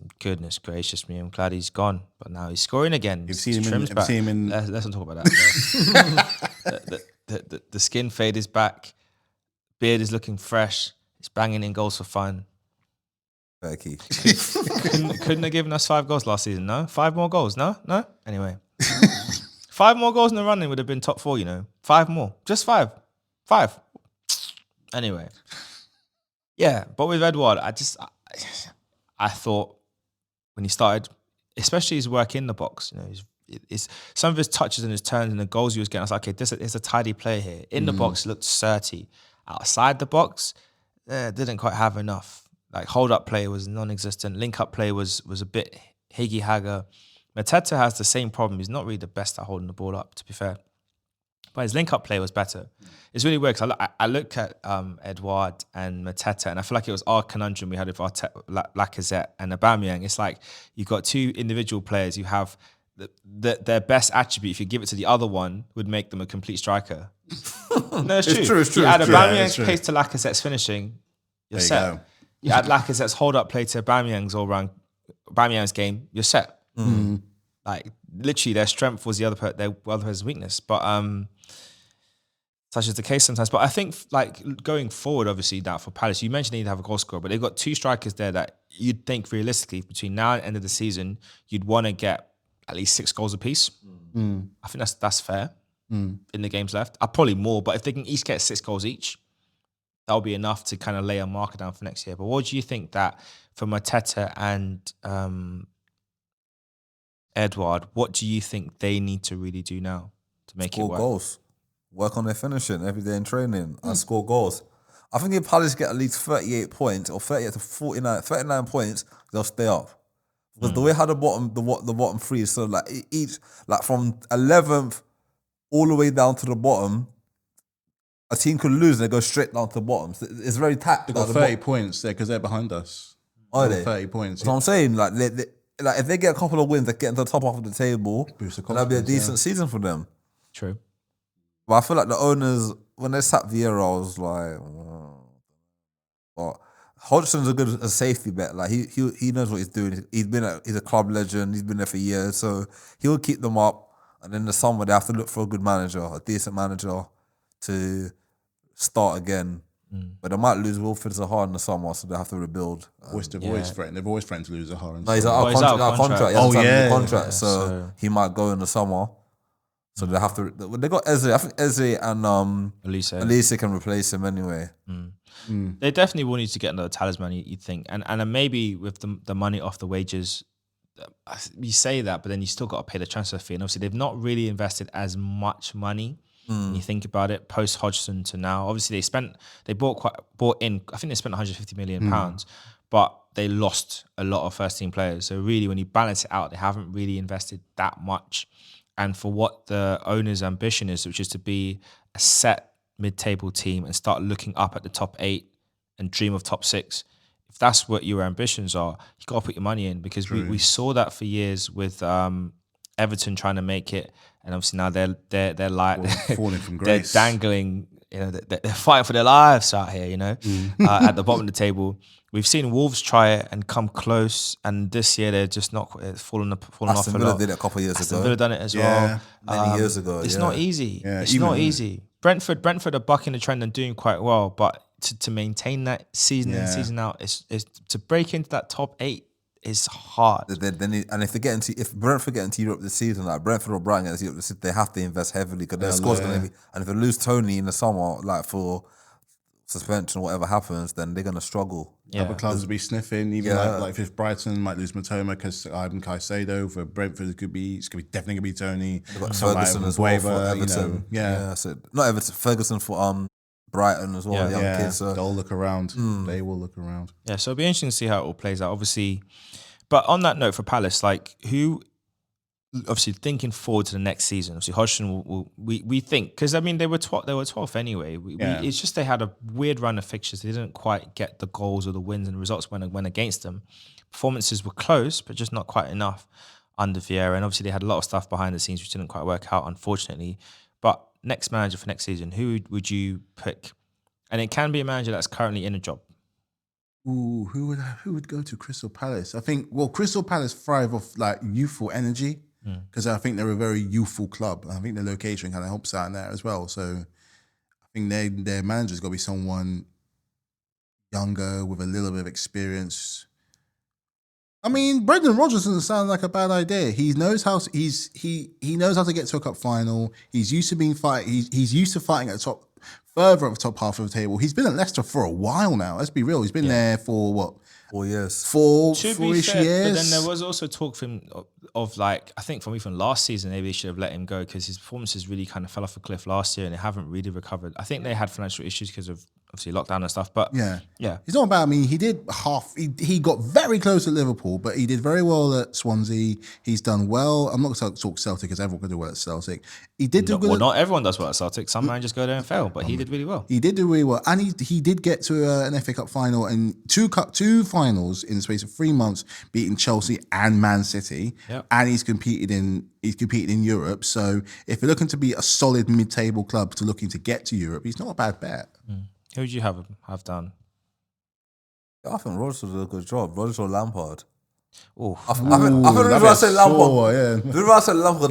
gracious me, I'm glad he's gone. But now he's scoring again. You've seen him in. Let's not talk about that. The skin fade is back. Beard is looking fresh. He's banging in goals for fun. Becky. Couldn't have given us 5 goals last season, no? 5 more goals, no? Anyway. 5 more goals in the running would have been top 4, 5 more. Just 5. 5. Anyway. Yeah, but with Edward, I thought when he started, especially his work in the box, it's some of his touches and his turns and the goals he was getting, I was like, okay, there's a tidy player here. In the box, looked dirty. Outside the box, didn't quite have enough. Like, hold-up play was non-existent. Link-up play was a bit higgy-hagger. Mateta has the same problem. He's not really the best at holding the ball up, to be fair. But his link-up play was better. It's really weird, because I look at Edouard and Mateta, and I feel like it was our conundrum we had with Lacazette and Aubameyang. It's like you've got 2 individual players. You have their best attribute, if you give it to the other one, would make them a complete striker. No, it's true. It's true. You add It's true. Aubameyang's true. pace to Lacazette's finishing, you're There you set. go. You add Lacazette's hold-up play to Aubameyang's all-round, Aubameyang's game, you're set. Like, literally, their strength was their other person's weakness. But such is the case sometimes. But I think, like, going forward, obviously, now for Palace, you mentioned they need to have a goal scorer, but they've got 2 strikers there that you'd think realistically, between now and the end of the season, you'd want to get at least 6 goals apiece. I think that's fair in the games left. Probably more, but if they can each get 6 goals each, that'll be enough to kind of lay a marker down for next year. But what do you think that for Mateta and Edouard, what do you think they need to really do now to make it Score work? goals. Work on their finishing every day in training and score goals. I think if Palace get at least 38 points or 38 to 39 points, they'll stay up. Because the way how the bottom 3 is so like each like from 11th all the way down to the bottom, a team could lose and they go straight down to the bottom. So it's very tapped. They've got 30 points there because they're behind us. Are They've they? got 30 points. That's what I'm saying. Like like if they get a couple of wins, they get into the top half of the table, Boost the that'll be a confidence, decent season for them. True. But I feel like the owners, when they sat Vieira, I was like, but Hodgson's a safety bet. Like he knows what he's doing. He's a club legend. He's been there for years, so he'll keep them up. And then in the summer, they have to look for a good manager, a decent manager, to start again. But they might lose Wilfried Zaha in the summer, so they have to rebuild. They've always threatened to lose a Zaha. No, he's out of contract. He hasn't signed a new contract, so he might go in the summer. So they have to. They got Eze. I think Eze and Elise can replace him anyway. They definitely will need to get another talisman, you'd think. And then maybe with the money off the wages, you say that, but then you still got to pay the transfer fee. And obviously, they've not really invested as much money when you think about it, post Hodgson to now. Obviously, they bought in, I think they spent 150 million pounds, but they lost a lot of first team players. So really, when you balance it out, they haven't really invested that much. And for what the owner's ambition is, which is to be a set mid-table team and start looking up at the top 8 and dream of top 6, if that's what your ambitions are, you got to put your money in, because we saw that for years with Everton trying to make it, and obviously now they're like falling from grace. They're dangling, they're fighting for their lives out here, at the bottom of the table. We've seen Wolves try it and come close, and this year they're just not falling off a lot. Aston Villa did it a couple of years Aston ago. Villa done it as well. Many years ago. It's not easy. Yeah, it's not easy. Brentford are bucking the trend and doing quite well, but to maintain that season in, season out, is to break into that top 8 is hard. And if Brentford get into Europe this season, like Brentford or Brighton get into Europe this season, they have to invest heavily because their score's going to be. And if they lose Tony in the summer, like for suspension, whatever happens, then they're going to struggle. Other clubs will be sniffing. Even like if Brighton might lose Matoma because Ivan Caicedo. For Brentford, it's definitely gonna be Tony. They've got Ferguson as well for Everton. So not Everton, Ferguson for Brighton as well. Young kids. So. They'll look around. They will look around. Yeah, so it'll be interesting to see how it all plays out. Obviously, but on that note, for Palace, like who. Obviously, thinking forward to the next season, obviously Hodgson we think, because I mean they were 12th anyway. It's just they had a weird run of fixtures. They didn't quite get the goals or the wins, and the results went against them. Performances were close, but just not quite enough under Vieira. And obviously they had a lot of stuff behind the scenes which didn't quite work out, unfortunately. But next manager for next season, who would you pick? And it can be a manager that's currently in a job. Ooh, who would go to Crystal Palace? I think Crystal Palace thrive off like youthful energy. Because I think they're a very youthful club. I think the location kind of helps out in that as well. So I think their manager's got to be someone younger with a little bit of experience. I mean, Brendan Rodgers doesn't sound like a bad idea. He knows how to, he knows how to get to a cup final. He's used to he's used to fighting at the top, further at the top half of the table. He's been at Leicester for a while now. Let's be real. He's been there for what? 4 years. Four-ish years. But then there was also talk from of like, I think from even last season, maybe they should have let him go because his performances really kind of fell off a cliff last year and they haven't really recovered. I think they had financial issues because of obviously lockdown and stuff. But Yeah. yeah. He's not bad. I mean, he did he got very close at Liverpool, but he did very well at Swansea. He's done well. I'm not going to talk Celtic because everyone can do well at Celtic. He did do good. Well, not everyone does well at Celtic. Some managers go there and fail, but he did really well. He did do really well, and he did get to an FA Cup final and two finals in the space of 3 months, beating Chelsea and Man City. Yep. And he's competed in Europe. So if you're looking to be a solid mid-table club looking to get to Europe, he's not a bad bet. Who would you have done? I think Rodgers did a good job. Rodgers or Lampard. Oh, I think I said Lampard. Yeah. I said Lampard,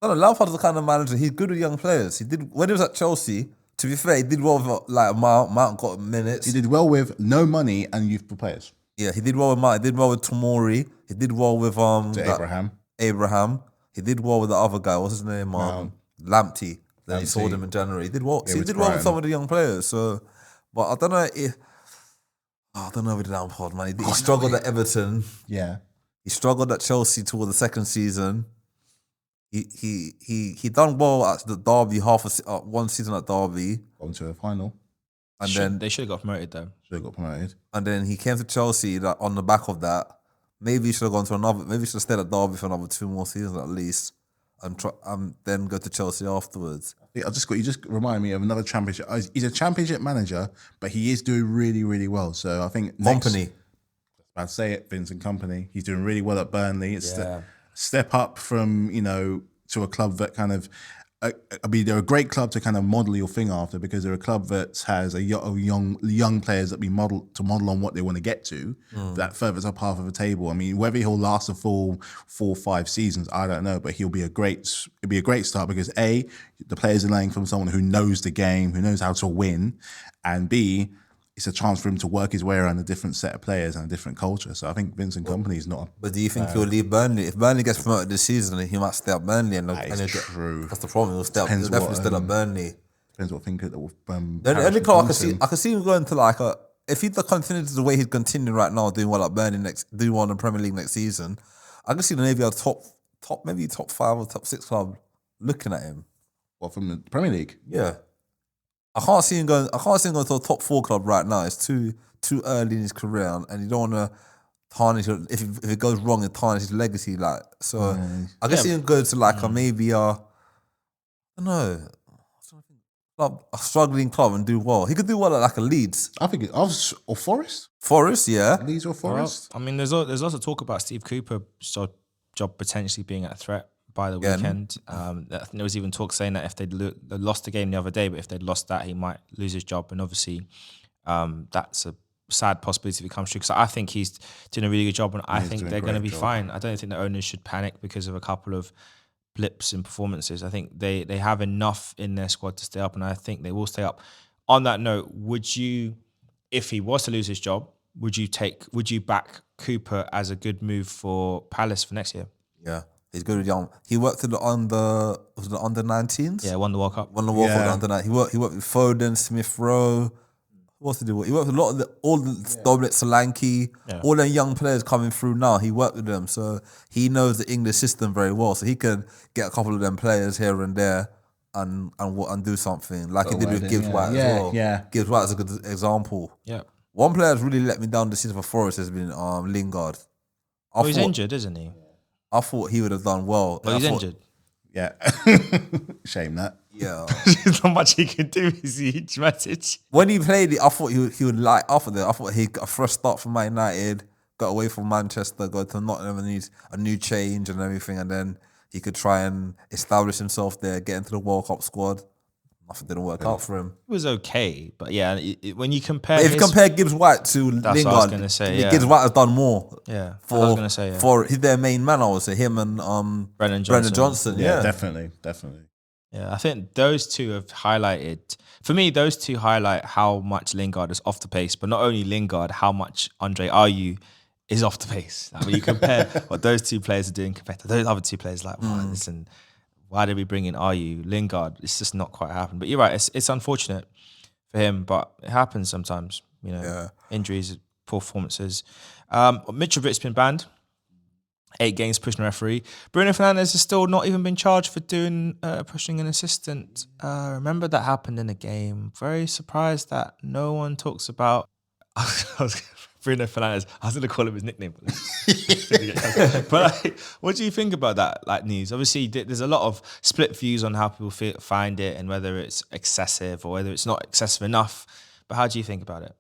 Lampard's the kind of manager. He's good with young players. He did when he was at Chelsea. To be fair, he did well with Mount got minutes. He did well with no money and youthful players. Yeah, he did well with Mount. He did well with Tomori. He did well with Abraham. He did well with the other guy. What's his name? Lamptey. Then he sold him in January. He did well. Yeah, He did well with some of the young players. So, but I don't know with Lampard, man. He struggled at Everton. Yeah. He struggled at Chelsea toward the second season. He done well at the Derby one season at Derby, Gone to a final. and then they should have got promoted though. Should have got promoted. and then he came to Chelsea. That on the back of that, maybe he should have gone to another. Maybe he should have stayed at Derby for another 2 more seasons at least, and then go to Chelsea afterwards. You just remind me of another championship. He's a championship manager, but he is doing really, really well. So I think Company. I'd say it, Vincent Company. He's doing really well at Burnley. It's Yeah. step up from, to a club that kind of, they're a great club to kind of model your thing after because they're a club that has a young players that be model on what they want to get to, that furthers up half of the table. I mean, whether he'll last a full 4 or 5 seasons, I don't know, but it'll be a great start because A, the players are learning from someone who knows the game, who knows how to win, and B, it's a chance for him to work his way around a different set of players and a different culture. So I think Vincent Kompany is not. But do you think he'll leave Burnley? If Burnley gets promoted this season, he might stay at Burnley. True. That's the problem. He'll definitely stay at Burnley. Depends what thing that will. The only club I can see him going to if he continues the way he's continuing right now, doing well at Burnley doing well in the Premier League next season, I can see maybe a top 5 or top 6 club looking at him. What, from the Premier League? Yeah. I can't see him going to a top 4 club right now. It's too early in his career, and you don't want to tarnish. If it goes wrong, it tarnish his legacy. I can see him go to maybe I don't know, a struggling club and do well. He could do well at a Leeds. I think it's or Forest. Forest, yeah. Leeds or Forest. Well, I mean, there's also talk about Steve Cooper's job potentially being a threat by the weekend. I think there was even talk saying that if they lost the game the other day, but if they'd lost that, he might lose his job. And obviously, that's a sad possibility if it comes true. Because I think he's doing a really good job, and I think they're going to be fine. I don't think the owners should panic because of a couple of blips in performances. I think they have enough in their squad to stay up, and I think they will stay up. On that note, would you, if he was to lose his job, would you back Cooper as a good move for Palace for next year? Yeah. He's good with young. He worked with the under 19s. Yeah, won the World Cup. Won the World Cup under 19. He worked with Foden, Smith Rowe. What did he do? He worked with a lot of all the Dominic Solanke, all them young players coming through now. He worked with them, so he knows the English system very well. So he can get a couple of them players here and there and do something like he did with Gibbs White as well. Yeah, Gibbs White is a good example. Yeah. One player that's really let me down this season for Forest has been Lingard. He's injured, isn't he? I thought he would have done well. Well, he's injured. Yeah. Shame that. Yeah. There's not much he can do, is he? Dramatic. When he played it, I thought he would like after that. I thought he got a fresh start for Man United, got away from Manchester, got to Nottingham and needs a new change and everything, and then he could try and establish himself there, get into the World Cup squad. Nothing didn't work out for him. It was okay, but yeah, when you compare, But if you compare Gibbs White to That's Lingard, what I was gonna say, yeah. Gibbs White has done more. Yeah, for I was gonna say, yeah. for he's their main man. I would say him and Brennan Johnson. Yeah, Yeah, definitely. Yeah, I think those two have highlighted, for me, those two highlight how much Lingard is off the pace, but not only Lingard, how much Andre Ayew is off the pace. I mean, you compare what those two players are doing compared to those other two players, listen, why did we bring in Ayew? Lingard, it's just not quite happened. But you're right, it's unfortunate for him, but it happens sometimes, injuries, poor performances. Mitrovic's been banned. 8 games pushing a referee. Bruno Fernandes has still not even been charged for doing pushing an assistant. Remember that happened in a game. Very surprised that no one talks about Bruno Fernandes. I was going to call him his nickname. But what do you think about that news? Obviously, there's a lot of split views on how people find it and whether it's excessive or whether it's not excessive enough. But how do you think about it?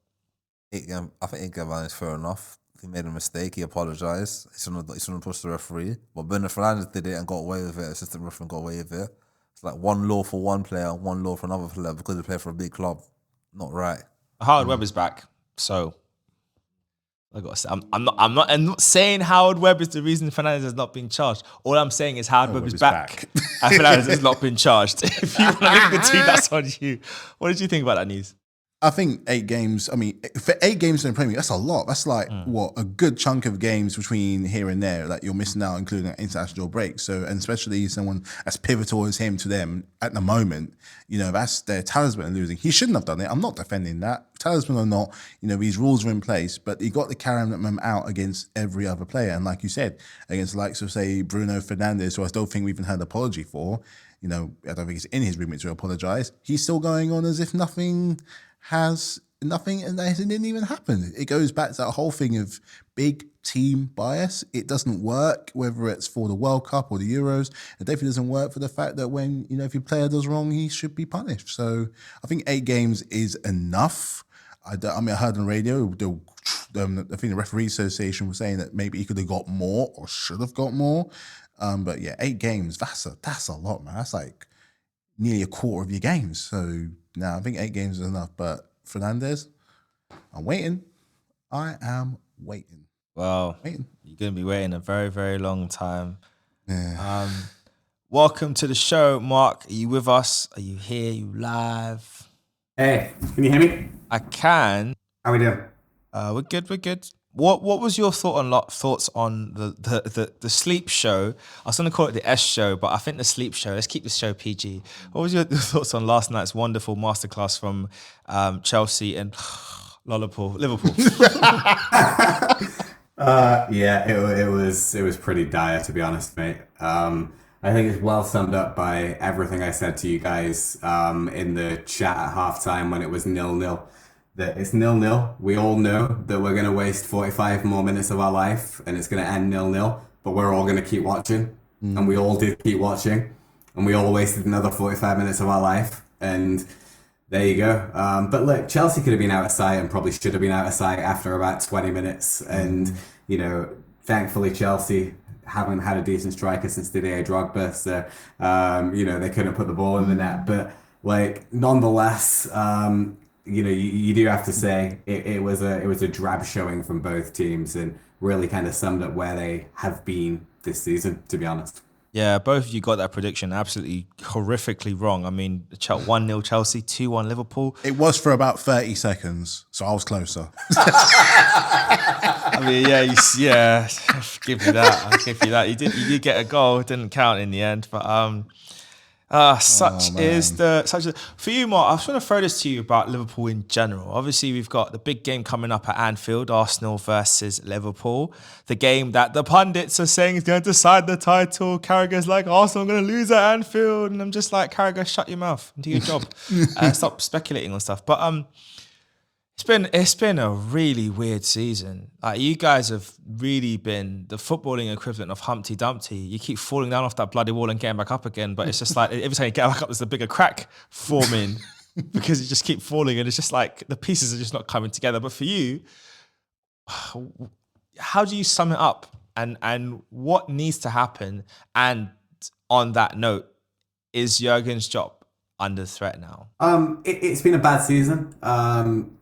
I think Igor is fair enough. He made a mistake. He apologized. He shouldn't push the referee. But Bruno Fernandes did it and got away with it. Assistant referee got away with it. It's like one law for one player, one law for another player because they play for a big club. Not right. Howard Webb is back, so I got to say, I'm not saying Howard Webb is the reason Fernandes has not been charged. All I'm saying is Howard Webb is back and Fernandes has not been charged. If you want to link the two, that's on you. What did you think about that news? I think 8 games, for 8 games in the Premier League, that's a lot. That's like, a good chunk of games between here and there that you're missing out, including an international break. So, and especially someone as pivotal as him to them at the moment, that's their talisman losing. He shouldn't have done it. I'm not defending that. Talisman or not, these rules are in place, but he got to carry them out against every other player. And like you said, against the likes of, say, Bruno Fernandes, who I still think we even had an apology for, I don't think it's in his remit to apologise. He's still going on as if nothing and it didn't even happen. It goes back to that whole thing of big team bias. It doesn't work, whether it's for the World Cup or the Euros. It definitely doesn't work for the fact that when, if your player does wrong, he should be punished. So I think 8 games is enough. I heard on the radio, I think the Referee Association was saying that maybe he could have got more or should have got more. But yeah, 8 games, that's a lot, man. That's like nearly a quarter of your games. So I think 8 games is enough. But Fernandes, I'm waiting. I am waiting. Well, you're going to be waiting a very, very long time. Yeah. Welcome to the show, Mark. Are you with us? Are you here? Are you live? Hey, can you hear me? I can. How we doing? We're good. What was your thoughts on the sleep show? I was going to call it the S show, but I think the sleep show. Let's keep the show PG. What was your thoughts on last night's wonderful masterclass from Chelsea and Liverpool? Yeah, it was pretty dire, to be honest, mate. I think it's well summed up by everything I said to you guys in the chat at halftime when it was 0-0. That it's 0-0. We all know that we're going to waste 45 more minutes of our life and it's going to end 0-0, but we're all going to keep watching. And we all did keep watching. And we all wasted another 45 minutes of our life. And there you go. But look, Chelsea could have been out of sight and probably should have been out of sight after about 20 minutes. And, thankfully Chelsea haven't had a decent striker since Didier Drogba. So, they couldn't put the ball in the net. But, nonetheless... you do have to say it was a drab showing from both teams and really kind of summed up where they have been this season, to be honest. Yeah, both of you got that prediction absolutely horrifically wrong. 1-0 Chelsea, 2-1 Liverpool. It was for about 30 seconds, so I was closer. Yeah, I'll give you that. You did get a goal, it didn't count in the end, but for you, Mark, I just want to throw this to you about Liverpool in general. Obviously, we've got the big game coming up at Anfield, Arsenal versus Liverpool. The game that the pundits are saying is going to decide the title. Carragher's like, Arsenal are going to lose at Anfield. And I'm just like, Carragher, shut your mouth and do your job. Stop speculating on stuff. But it's been a really weird season. You guys have really been the footballing equivalent of Humpty Dumpty. You keep falling down off that bloody wall and getting back up again, but it's just like every time you get back up, there's a bigger crack forming because you just keep falling, and it's just like the pieces are just not coming together. But for you, how do you sum it up, and what needs to happen? And on that note, is Jurgen's job under threat now? It's been a bad season.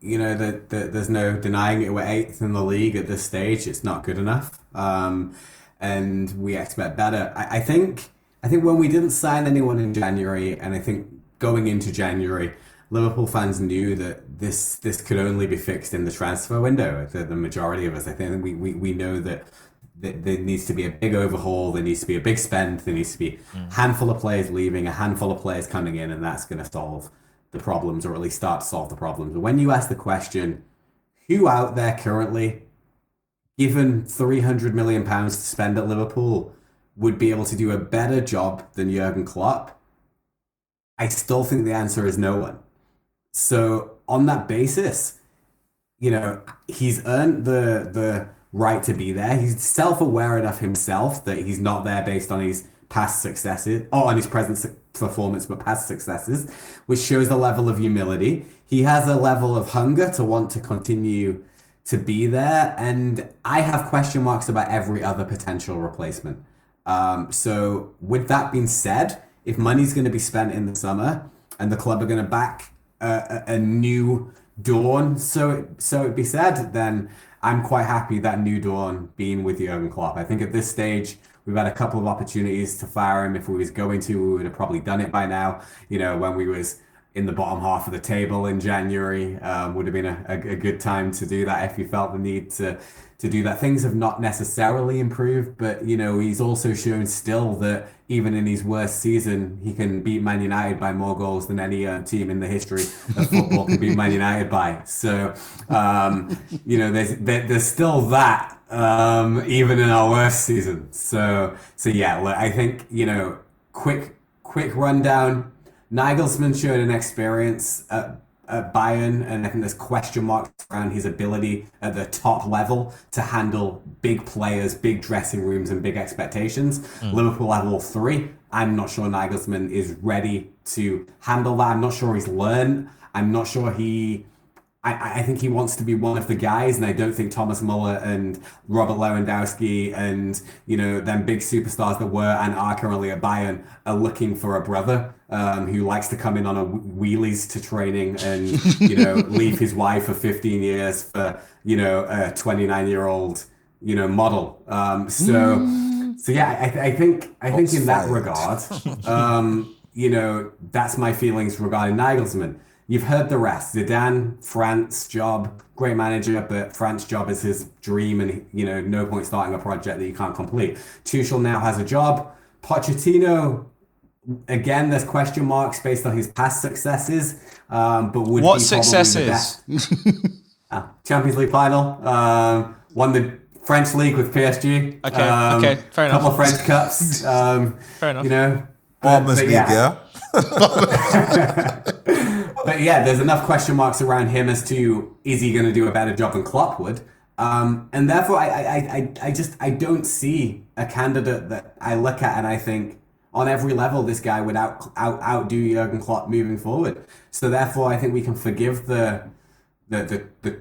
There's no denying it. We're 8th in the league at this stage. It's not good enough. And we expect better. I think when we didn't sign anyone in January, and I think going into January, Liverpool fans knew that this could only be fixed in the transfer window. The majority of us, I think, we know that there needs to be a big overhaul, there needs to be a big spend, there needs to be a handful of players leaving, a handful of players coming in, and that's going to solve the problems, or at least start to solve the problems. But when you ask the question, who out there currently given £300 million to spend at Liverpool, would be able to do a better job than Jurgen Klopp? I still think the answer is no one. So on that basis, he's earned the right to be there. He's self-aware enough himself that he's not there based on his past successes, or on his present performance, but past successes, which shows the level of humility. He has a level of hunger to want to continue to be there, and I have question marks about every other potential replacement. So with that being said, if money's going to be spent in the summer and the club are going to back a new dawn, so it be said, then I'm quite happy that new dawn being with Jurgen Klopp. I think at this stage, we've had a couple of opportunities to fire him. If we was going to, we would have probably done it by now. When we was in the bottom half of the table in January, would have been a good time to do that if you felt the need to do that. Things have not necessarily improved, but he's also shown still that even in his worst season, he can beat Man United by more goals than any team in the history of football can beat Man United by. So, there's still that, even in our worst season. So yeah, look, I think, quick rundown. Nagelsmann showed an experience at Bayern, and I think there's question marks around his ability at the top level to handle big players, big dressing rooms, and big expectations. Liverpool level 3, I'm not sure Nagelsmann is ready to handle that. I'm not sure he's learned. I'm not sure I think he wants to be one of the guys, and I don't think Thomas Muller and Robert Lewandowski and, them big superstars that were and are currently at Bayern are looking for a brother who likes to come in on a wheelies to training and, leave his wife for 15 years for, a 29-year-old, model. So yeah, I think in that regard, that's my feelings regarding Nagelsmann. You've heard the rest. Zidane, France job, great manager, but France job is his dream, and no point starting a project that you can't complete. Tuchel now has a job. Pochettino, again, there's question marks based on his past successes, but would What be successes? Probably the best. Champions League final, won the French league with PSG. Okay, fair enough. Couple of French cups. Fair enough. Farmers League, yeah. But yeah, there's enough question marks around him as to, is he going to do a better job than Klopp would? And therefore, I don't see a candidate that I look at and I think on every level this guy would outdo Jurgen Klopp moving forward. So therefore, I think we can forgive the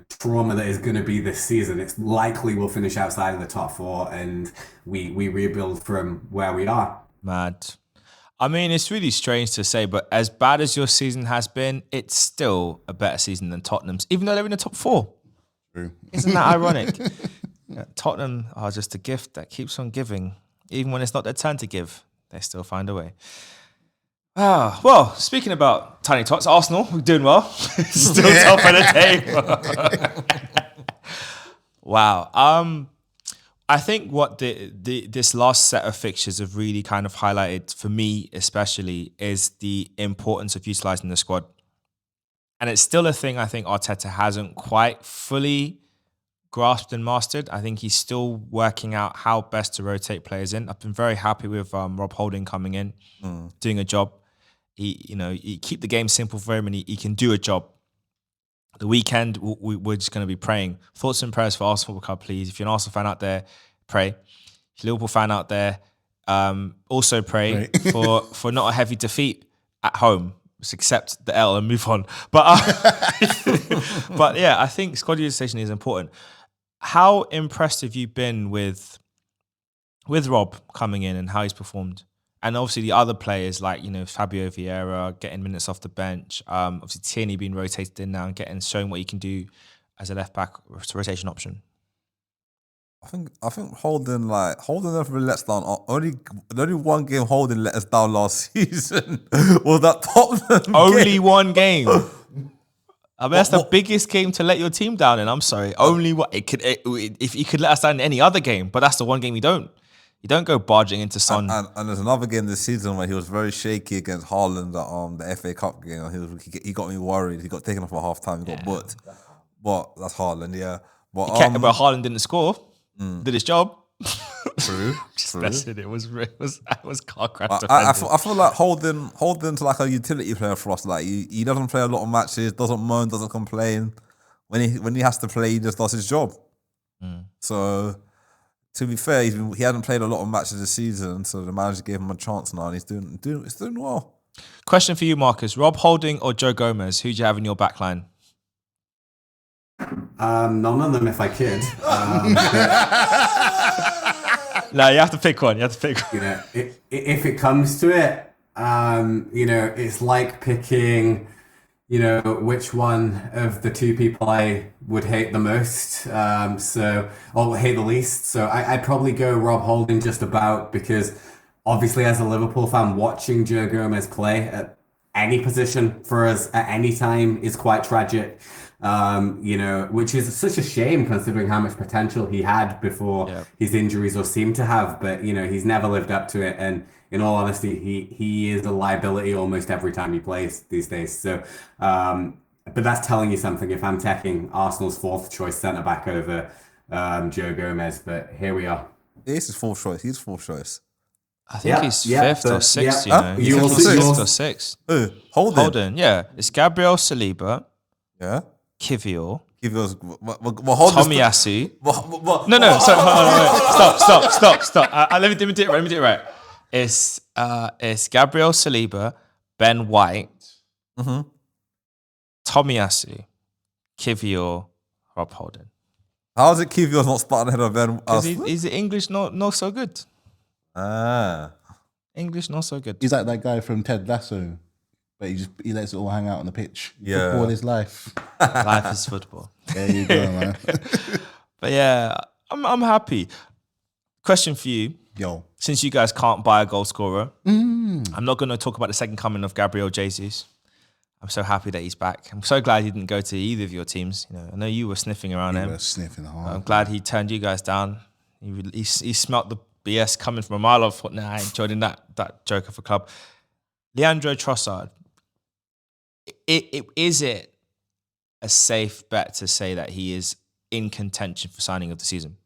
trauma that is going to be this season. It's likely we'll finish outside of the top 4 and we rebuild from where we are. Mad. I mean, it's really strange to say, but as bad as your season has been, it's still a better season than Tottenham's, even though they're in the top 4. True. Isn't that ironic? Tottenham are just a gift that keeps on giving. Even when it's not their turn to give, they still find a way. Well, speaking about tiny tots, Arsenal, we're doing well. Still top of the table. Wow. I think what this last set of fixtures have really kind of highlighted, for me especially, is the importance of utilising the squad. And it's still a thing I think Arteta hasn't quite fully grasped and mastered. I think he's still working out how best to rotate players in. I've been very happy with Rob Holding coming in, doing a job. He keep the game simple for him, and he can do a job. The weekend, we're just going to be praying. Thoughts and prayers for Arsenal Football Club, please. If you're an Arsenal fan out there, pray. If you're a Liverpool fan out there, also pray for not a heavy defeat at home. Just accept the L and move on. But but yeah, I think squad utilization is important. How impressed have you been with Rob coming in and how he's performed? And obviously the other players like, Fabio Vieira getting minutes off the bench. Obviously Tierney being rotated in now and showing what he can do as a left back rotation option. I think Holden never really let us down. The only one game Holden let us down last season was that Tottenham Only game. one game. I mean, that's the biggest game to let your team down in. I'm sorry. Only what if he could let us down in any other game, but that's the one game you don't. You don't go barging into Son. And there's another game this season where he was very shaky against Haaland at the FA Cup game. He got me worried. He got taken off at half time. He got booked. But that's Haaland, yeah. But Haaland didn't score. Did his job. True. That's it. It was car crash. I feel like Holding to like a utility player for us. Like he doesn't play a lot of matches, doesn't moan, doesn't complain. When he has to play, he just does his job. So to be fair, he hadn't played a lot of matches this season, so the manager gave him a chance now, and he's doing well. Question for you, Marcus: Rob Holding or Joe Gomez? Who do you have in your backline? None of them, if I could. No, you have to pick one. You know, if it comes to it, you know, it's like picking, you know, which one of the two people I would hate the most, or hate the least. So I'd probably go Rob Holding just about, because obviously as a Liverpool fan, watching Joe Gomez play at any position for us at any time is quite tragic. You know, which is such a shame considering how much potential he had before his injuries, or seemed to have. But, you know, he's never lived up to it. And in all honesty, he is a liability almost every time he plays these days. So, but that's telling you something if I'm taking Arsenal's fourth choice centre back over Joe Gomez. But here we are. This is fourth choice. He's fourth choice. I think he's fifth or sixth. You know, You he's also- fifth or sixth. Holding. Yeah, it's Gabriel Saliba, Yeah. Kivior, Give us Holding. Tomiyasu. No. No, sorry, hold on, stop. Let me do it right. It's Gabriel Saliba, Ben White, Tomiyasu, Kivior, Rob Holding. How is it Kivior's not starting ahead of Ben? Because he's the English not so good. English not so good. He's like that guy from Ted Lasso, but he lets it all hang out on the pitch. Yeah. Football is life. Life is football. There you go, man. But yeah, I'm happy. Question for you. Yo. Since you guys can't buy a goal scorer, I'm not going to talk about the second coming of Gabriel Jesus. I'm so happy that he's back. I'm so glad he didn't go to either of your teams. You know, I know you were sniffing around him. Sniffing hard. I'm glad he turned you guys down. He smelt the BS coming from a mile off. Nah, I ain't joining that joker for club. Leandro Trossard. Is it a safe bet to say that he is in contention for signing of the season?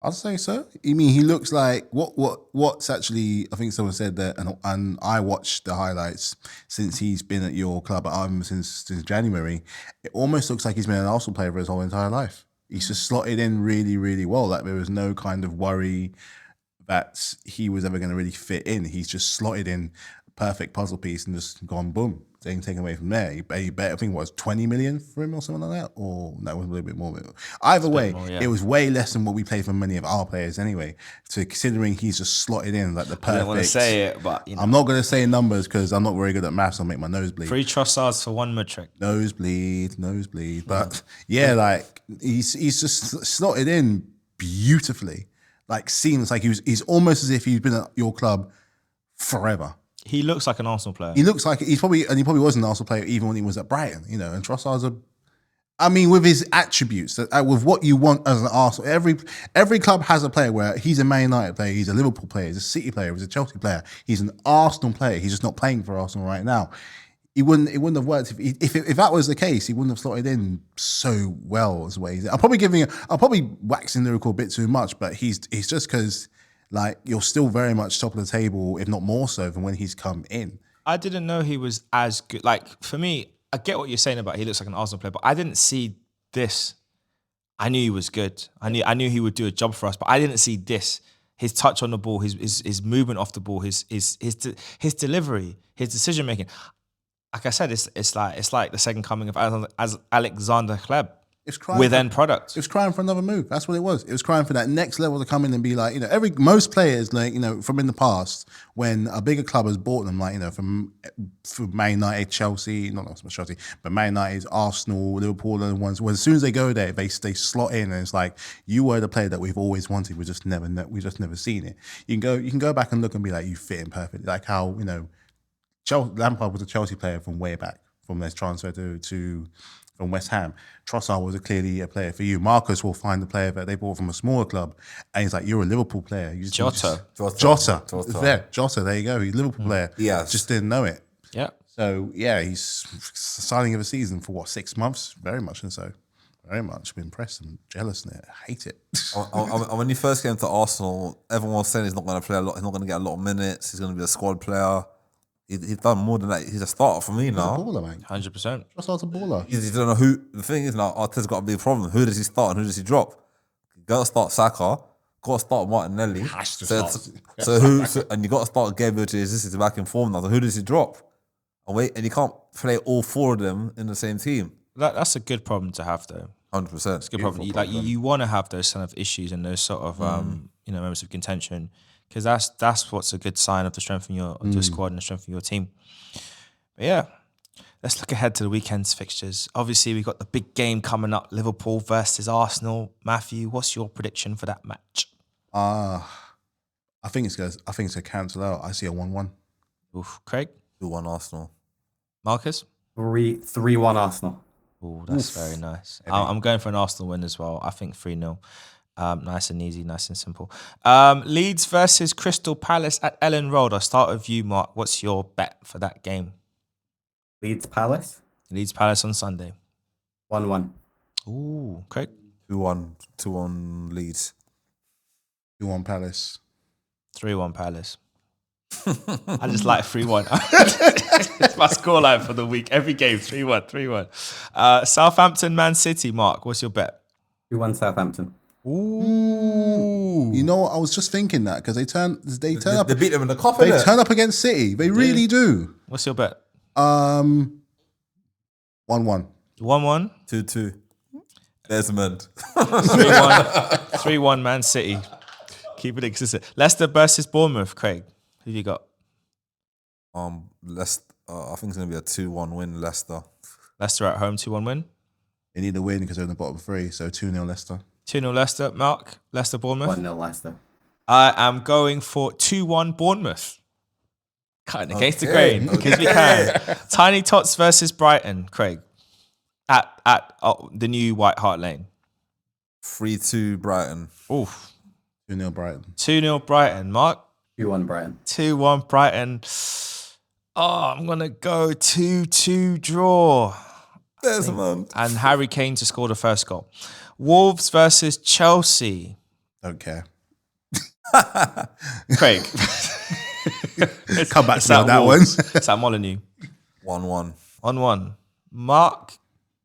I'd say so. I mean, he looks like what's actually. I think someone said that, and I watched the highlights since he's been at your club since January. It almost looks like he's been an Arsenal player for his whole entire life. He's just slotted in really, really well. Like there was no kind of worry that he was ever going to really fit in. He's just slotted in, perfect puzzle piece, and just gone boom. Then taken away from there. He bet, I think it was 20 million for him or something like that, or that was a little bit more. Either way, it was way less than what we pay for many of our players anyway. So considering he's just slotted in like the perfect. I don't want to say it, but you know. I'm not going to say numbers because I'm not very good at maths. I'll make my nose bleed. 3 Trossards for 1 Mitrovic. Nosebleed. But yeah, like he's just slotted in beautifully. Like seems like he's almost as if he's been at your club forever. He looks like an Arsenal player. He looks like he probably was an Arsenal player even when he was at Brighton, you know. And Trossard's with his attributes, with what you want as an Arsenal. Every club has a player where he's a Man United player, he's a Liverpool player, he's a City player, he's a Chelsea player, he's an Arsenal player. He's just not playing for Arsenal right now. It wouldn't have worked if that was the case. He wouldn't have slotted in so well as well. I'm probably waxing lyrical a bit too much, but he's just because. Like, you're still very much top of the table, if not more so, than when he's come in. I didn't know he was as good. Like, for me, I get what you're saying about he looks like an Arsenal player, but I didn't see this. I knew he was good. I knew he would do a job for us, but I didn't see this. His touch on the ball, his movement off the ball, his delivery, his decision making. Like I said, it's like the second coming of Alexander Kleb. With end product. It was crying for another move. That's what it was. It was crying for that next level to come in and be like, you know, most players, like, you know, from in the past, when a bigger club has bought them, like, you know, from Man United, Chelsea, not Chelsea, but Man United, Arsenal, Liverpool, and ones. Well, as soon as they go there, they slot in, and it's like, you were the player that we've always wanted. We just never seen it. You can go back and look and be like, you fit in perfectly. Like how, you know, Lampard was a Chelsea player from way back, from their transfer to from West Ham. Trossard was clearly a player for you. Markus will find the player that they bought from a smaller club, and he's like, you're a Liverpool player. Jota. There you go. He's a Liverpool player. Yeah. Just didn't know it. Yeah. So, yeah, he's signing of a season for 6 months? Very much and so. Very much. I'm impressed and jealous in it. I hate it. And when he first came to Arsenal, everyone was saying he's not going to play a lot. He's not going to get a lot of minutes. He's going to be a squad player. He's done more than that. He's a starter for me now. Baller, man. 100%. Trossard's a baller. You don't know who. The thing is now, Arteta's got a big problem. Who does he start and who does he drop? Got to start Saka. Got to start Martinelli. Has to so, start. So who? And you got to start Gabriel Jesus is back in form now. So who does he drop? And you can't play all four of them in the same team. That's a good problem to have, though. 100%. It's a good problem. You want to have those kind of issues and those sort of moments of contention, because that's what's a good sign of the strength in your squad and the strength of your team. But yeah, let's look ahead to the weekend's fixtures. Obviously, we've got the big game coming up: Liverpool versus Arsenal. Matthew, what's your prediction for that match? I think it's gonna cancel out. I see a 1-1. Oof. Craig, 2-1 Arsenal. Marcus. 3-1 Arsenal. Oh, that's very nice. I'm going for an Arsenal win as well. I think 3-0. Nice and easy, nice and simple. Leeds versus Crystal Palace at Ellen Road. I'll start with you, Mark. What's your bet for that game? Leeds Palace. Leeds Palace on Sunday. 1-1. Ooh, Craig. 2-1 Leeds. 2-1 Palace. 3-1 Palace. I just like 3-1. It's my scoreline for the week. Every game, 3-1, 3-1. Southampton, Man City. Mark, what's your bet? 2-1 Southampton. Ooh. You know what? I was just thinking that because they turn up. They beat them in the cup. They innit? turn up against City. They really do. What's your bet? 1-1. 1-1. 2-2. Desmond. 3-1 Man City. Keep it consistent. Leicester versus Bournemouth. Craig, who you got? Leicester. I think it's gonna be a 2-1 win. Leicester. Leicester at home, 2-1 win. They need a win because they're in the bottom three. So 2-0 Leicester. 2-0 Leicester. Mark, Leicester Bournemouth. 1-0 Leicester. I am going for 2-1 Bournemouth. Cutting against the grain because we can. Tiny Tots versus Brighton. Craig, at the new White Hart Lane. 3-2 Brighton. Oof. 2-0 Brighton. 2-0 Brighton. Mark. 2-1 Brighton. 2-1 Brighton. Oh, I'm gonna go 2-2 draw. Desmond. And Harry Kane to score the first goal. Wolves versus Chelsea. Don't care. Craig. Come back to me on that one. It's at Molyneux. 1-1. 1-1. Mark.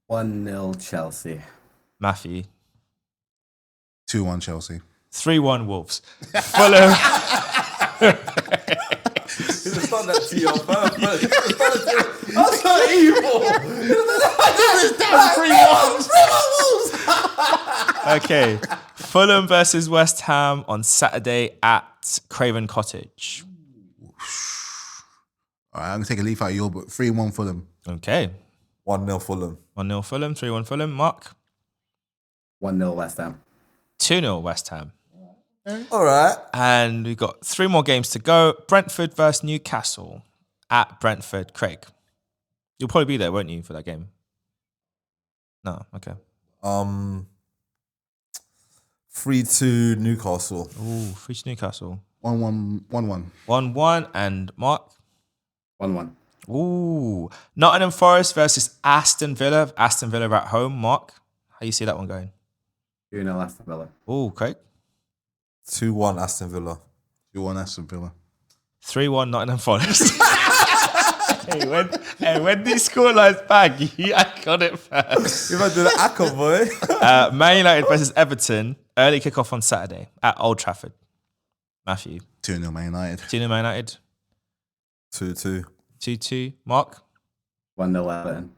1-0 Chelsea. Matthew. 2-1 Chelsea. 3-1 Wolves. Fulham. He's done that to your purpose. That's so evil. Okay. Fulham versus West Ham on Saturday at Craven Cottage. All right, I'm going to take a leaf out of your book. 3-1 Fulham. Okay. 1-0 Fulham. 1-0 Fulham, 3-1 Fulham. Mark. 1-0 West Ham. 2-0 West Ham. All right. And we've got 3 more games to go. Brentford versus Newcastle at Brentford. Craig, you'll probably be there, won't you, for that game? No, okay. 3-2 Newcastle. Ooh, 3-2 Newcastle. 1-1. 1-1 and Mark. 1-1. Ooh, Nottingham Forest versus Aston Villa. Aston Villa at home. Mark, how you see that one going? 2-0 Aston Villa. Ooh, Craig. 2-1 Aston Villa. 2-1 Aston Villa. 3-1 Nottingham Forest. when these scorelines bang, I got it first. You might do the Akka, boy. Man United versus Everton. Early kickoff on Saturday at Old Trafford. Matthew. 2-0 Man United. 2-0 Man United. 2-2. 2-2. Mark. 1-0 Everton.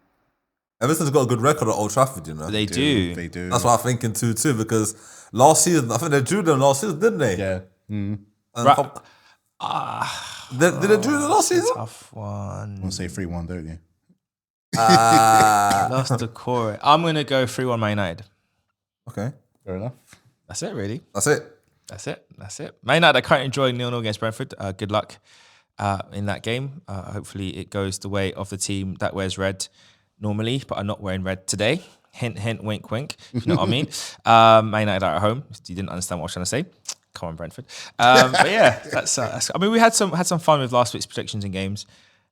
Everton's got a good record at Old Trafford, you know. They do. They do. That's why I'm thinking 2-2 because last season, I think they drew them last season, didn't they? Yeah. And did they drew them last season? Tough one. You want to say 3-1, don't you? Lost the core. I'm going to go 3-1 Man United. Okay. Fair enough. That's it, really. That's it. That's it. Man United, I can't enjoy 0-0 against Brentford. Good luck in that game. Hopefully it goes the way of the team that wears red normally, but are not wearing red today. Hint, hint, wink, wink. You know what I mean? Man United are at home. You didn't understand what I was trying to say. Come on, Brentford. But yeah, that's. I mean, we had some fun with last week's predictions and games.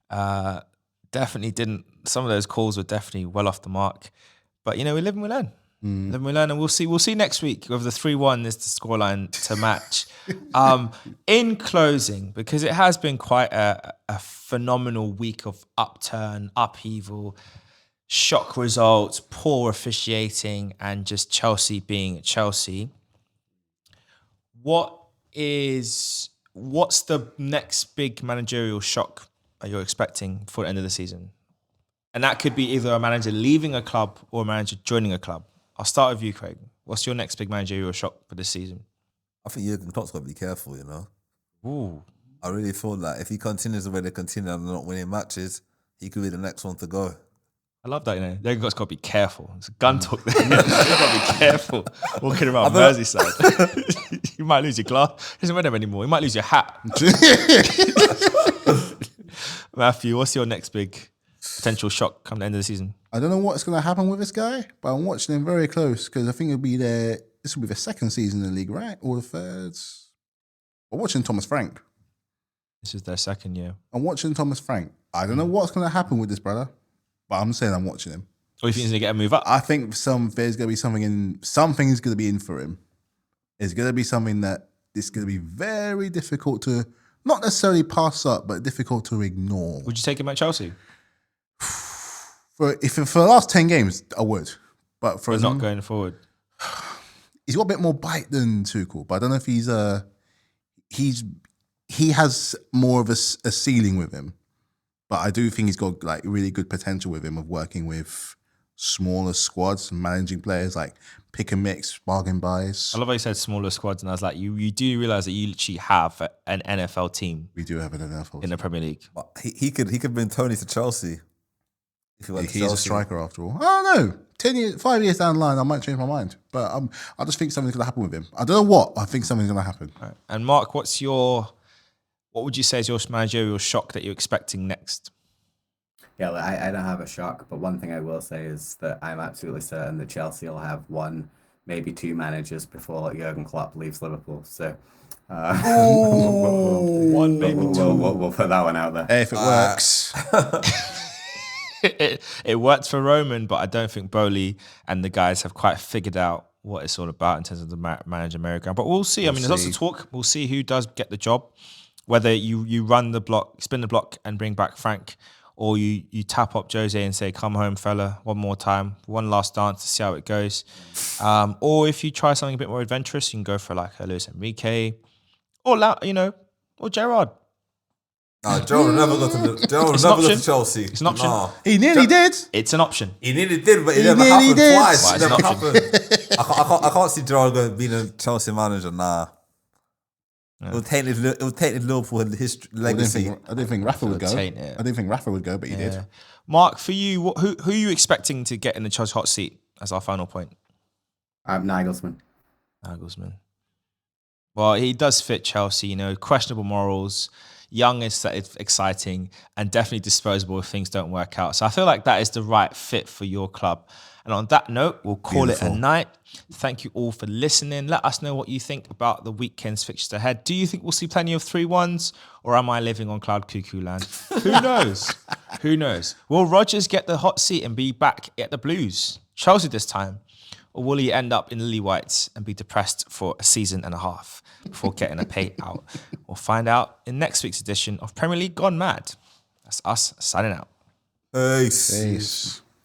Definitely didn't. Some of those calls were definitely well off the mark. But you know, we live and we learn. Then we learn, and we'll see. We'll see next week whether the 3-1 is the scoreline to match. In closing, because it has been quite a phenomenal week of upheaval, shock results, poor officiating, and just Chelsea being Chelsea. What's the next big managerial shock that you're expecting for the end of the season? And that could be either a manager leaving a club or a manager joining a club. I'll start with you, Craig. What's your next big managerial shock for this season? I think Jurgen Klopp's got to be careful, you know. Ooh. I really feel like if he continues the way they continue and they're not winning matches, he could be the next one to go. I love that, you know. Jurgen Klopp's got to be careful. It's a gun talk there. You've got to be careful walking around Merseyside. You might lose your glass. He doesn't wear them anymore. You might lose your hat. Matthew, what's your next big potential shock come the end of the season? I don't know what's going to happen with this guy, but I'm watching him very close because I think this will be the second season in the league, right? Or the third. I'm watching Thomas Frank. This is their second year. I'm watching Thomas Frank. I don't know what's going to happen with this brother, but I'm saying I'm watching him. Or you think he's going to get a move up? I think there's going to be something is going to be in for him. It's going to be something that is going to be very difficult to, not necessarily pass up, but difficult to ignore. Would you take him at Chelsea? For the last 10 games, I would. But for not going forward. He's got a bit more bite than Tuchel, but I don't know if he has more of a ceiling with him. But I do think he's got like really good potential with him of working with smaller squads and managing players, like pick and mix, bargain buys. I love how you said smaller squads, and I was like, you do realise that you literally have an NFL team. We do have an NFL in the Premier League. But he could bring Tony to Chelsea. If he went to He's Chelsea. a striker after all. I don't know. 5 years down the line, I might change my mind. But I just think something's going to happen with him. I don't know what. I think something's going to happen. Right. And Mark, what would you say is your managerial shock that you're expecting next? Yeah, I don't have a shock, but one thing I will say is that I'm absolutely certain that Chelsea will have one, maybe two managers before Jurgen Klopp leaves Liverpool. So, one, maybe two. We'll put that one out there. Hey, if it works. It worked for Roman, but I don't think Bowley and the guys have quite figured out what it's all about in terms of the manager merry-go-round. But we'll see. There's lots of talk. We'll see who does get the job. Whether you run the block, spin the block, and bring back Frank, or you tap up Jose and say, "Come home, fella, one more time, one last dance to see how it goes." Or if you try something a bit more adventurous, you can go for like a Luis Enrique, or Gerrard. Gerrard never got to Chelsea. It's an option. Nah. He nearly did. It's an option. He nearly did, but it He never nearly happened did. twice. Why, It it's never an option. happened. I can't see Gerrard being a Chelsea manager. Nah. Yeah. It would taint Liverpool history legacy. I didn't think Rafa would go. Taint it. I didn't think Rafa would go, but he did. Mark, for you, who are you expecting to get in the Chelsea hot seat as our final point? Nagelsmann. Well, he does fit Chelsea, questionable morals, young is exciting, and definitely disposable if things don't work out. So I feel like that is the right fit for your club. And on that note, we'll call it a night. Thank you all for listening. Let us know what you think about the weekend's fixtures ahead. Do you think we'll see plenty of 3-1s, or am I living on cloud cuckoo land? Who knows? Who knows? Will Rodgers get the hot seat and be back at the Blues? Chelsea this time? Or will he end up in lily whites and be depressed for a season and a half before getting a payout? We'll find out in next week's edition of Premier League Gone Mad. That's us signing out. Peace. Peace.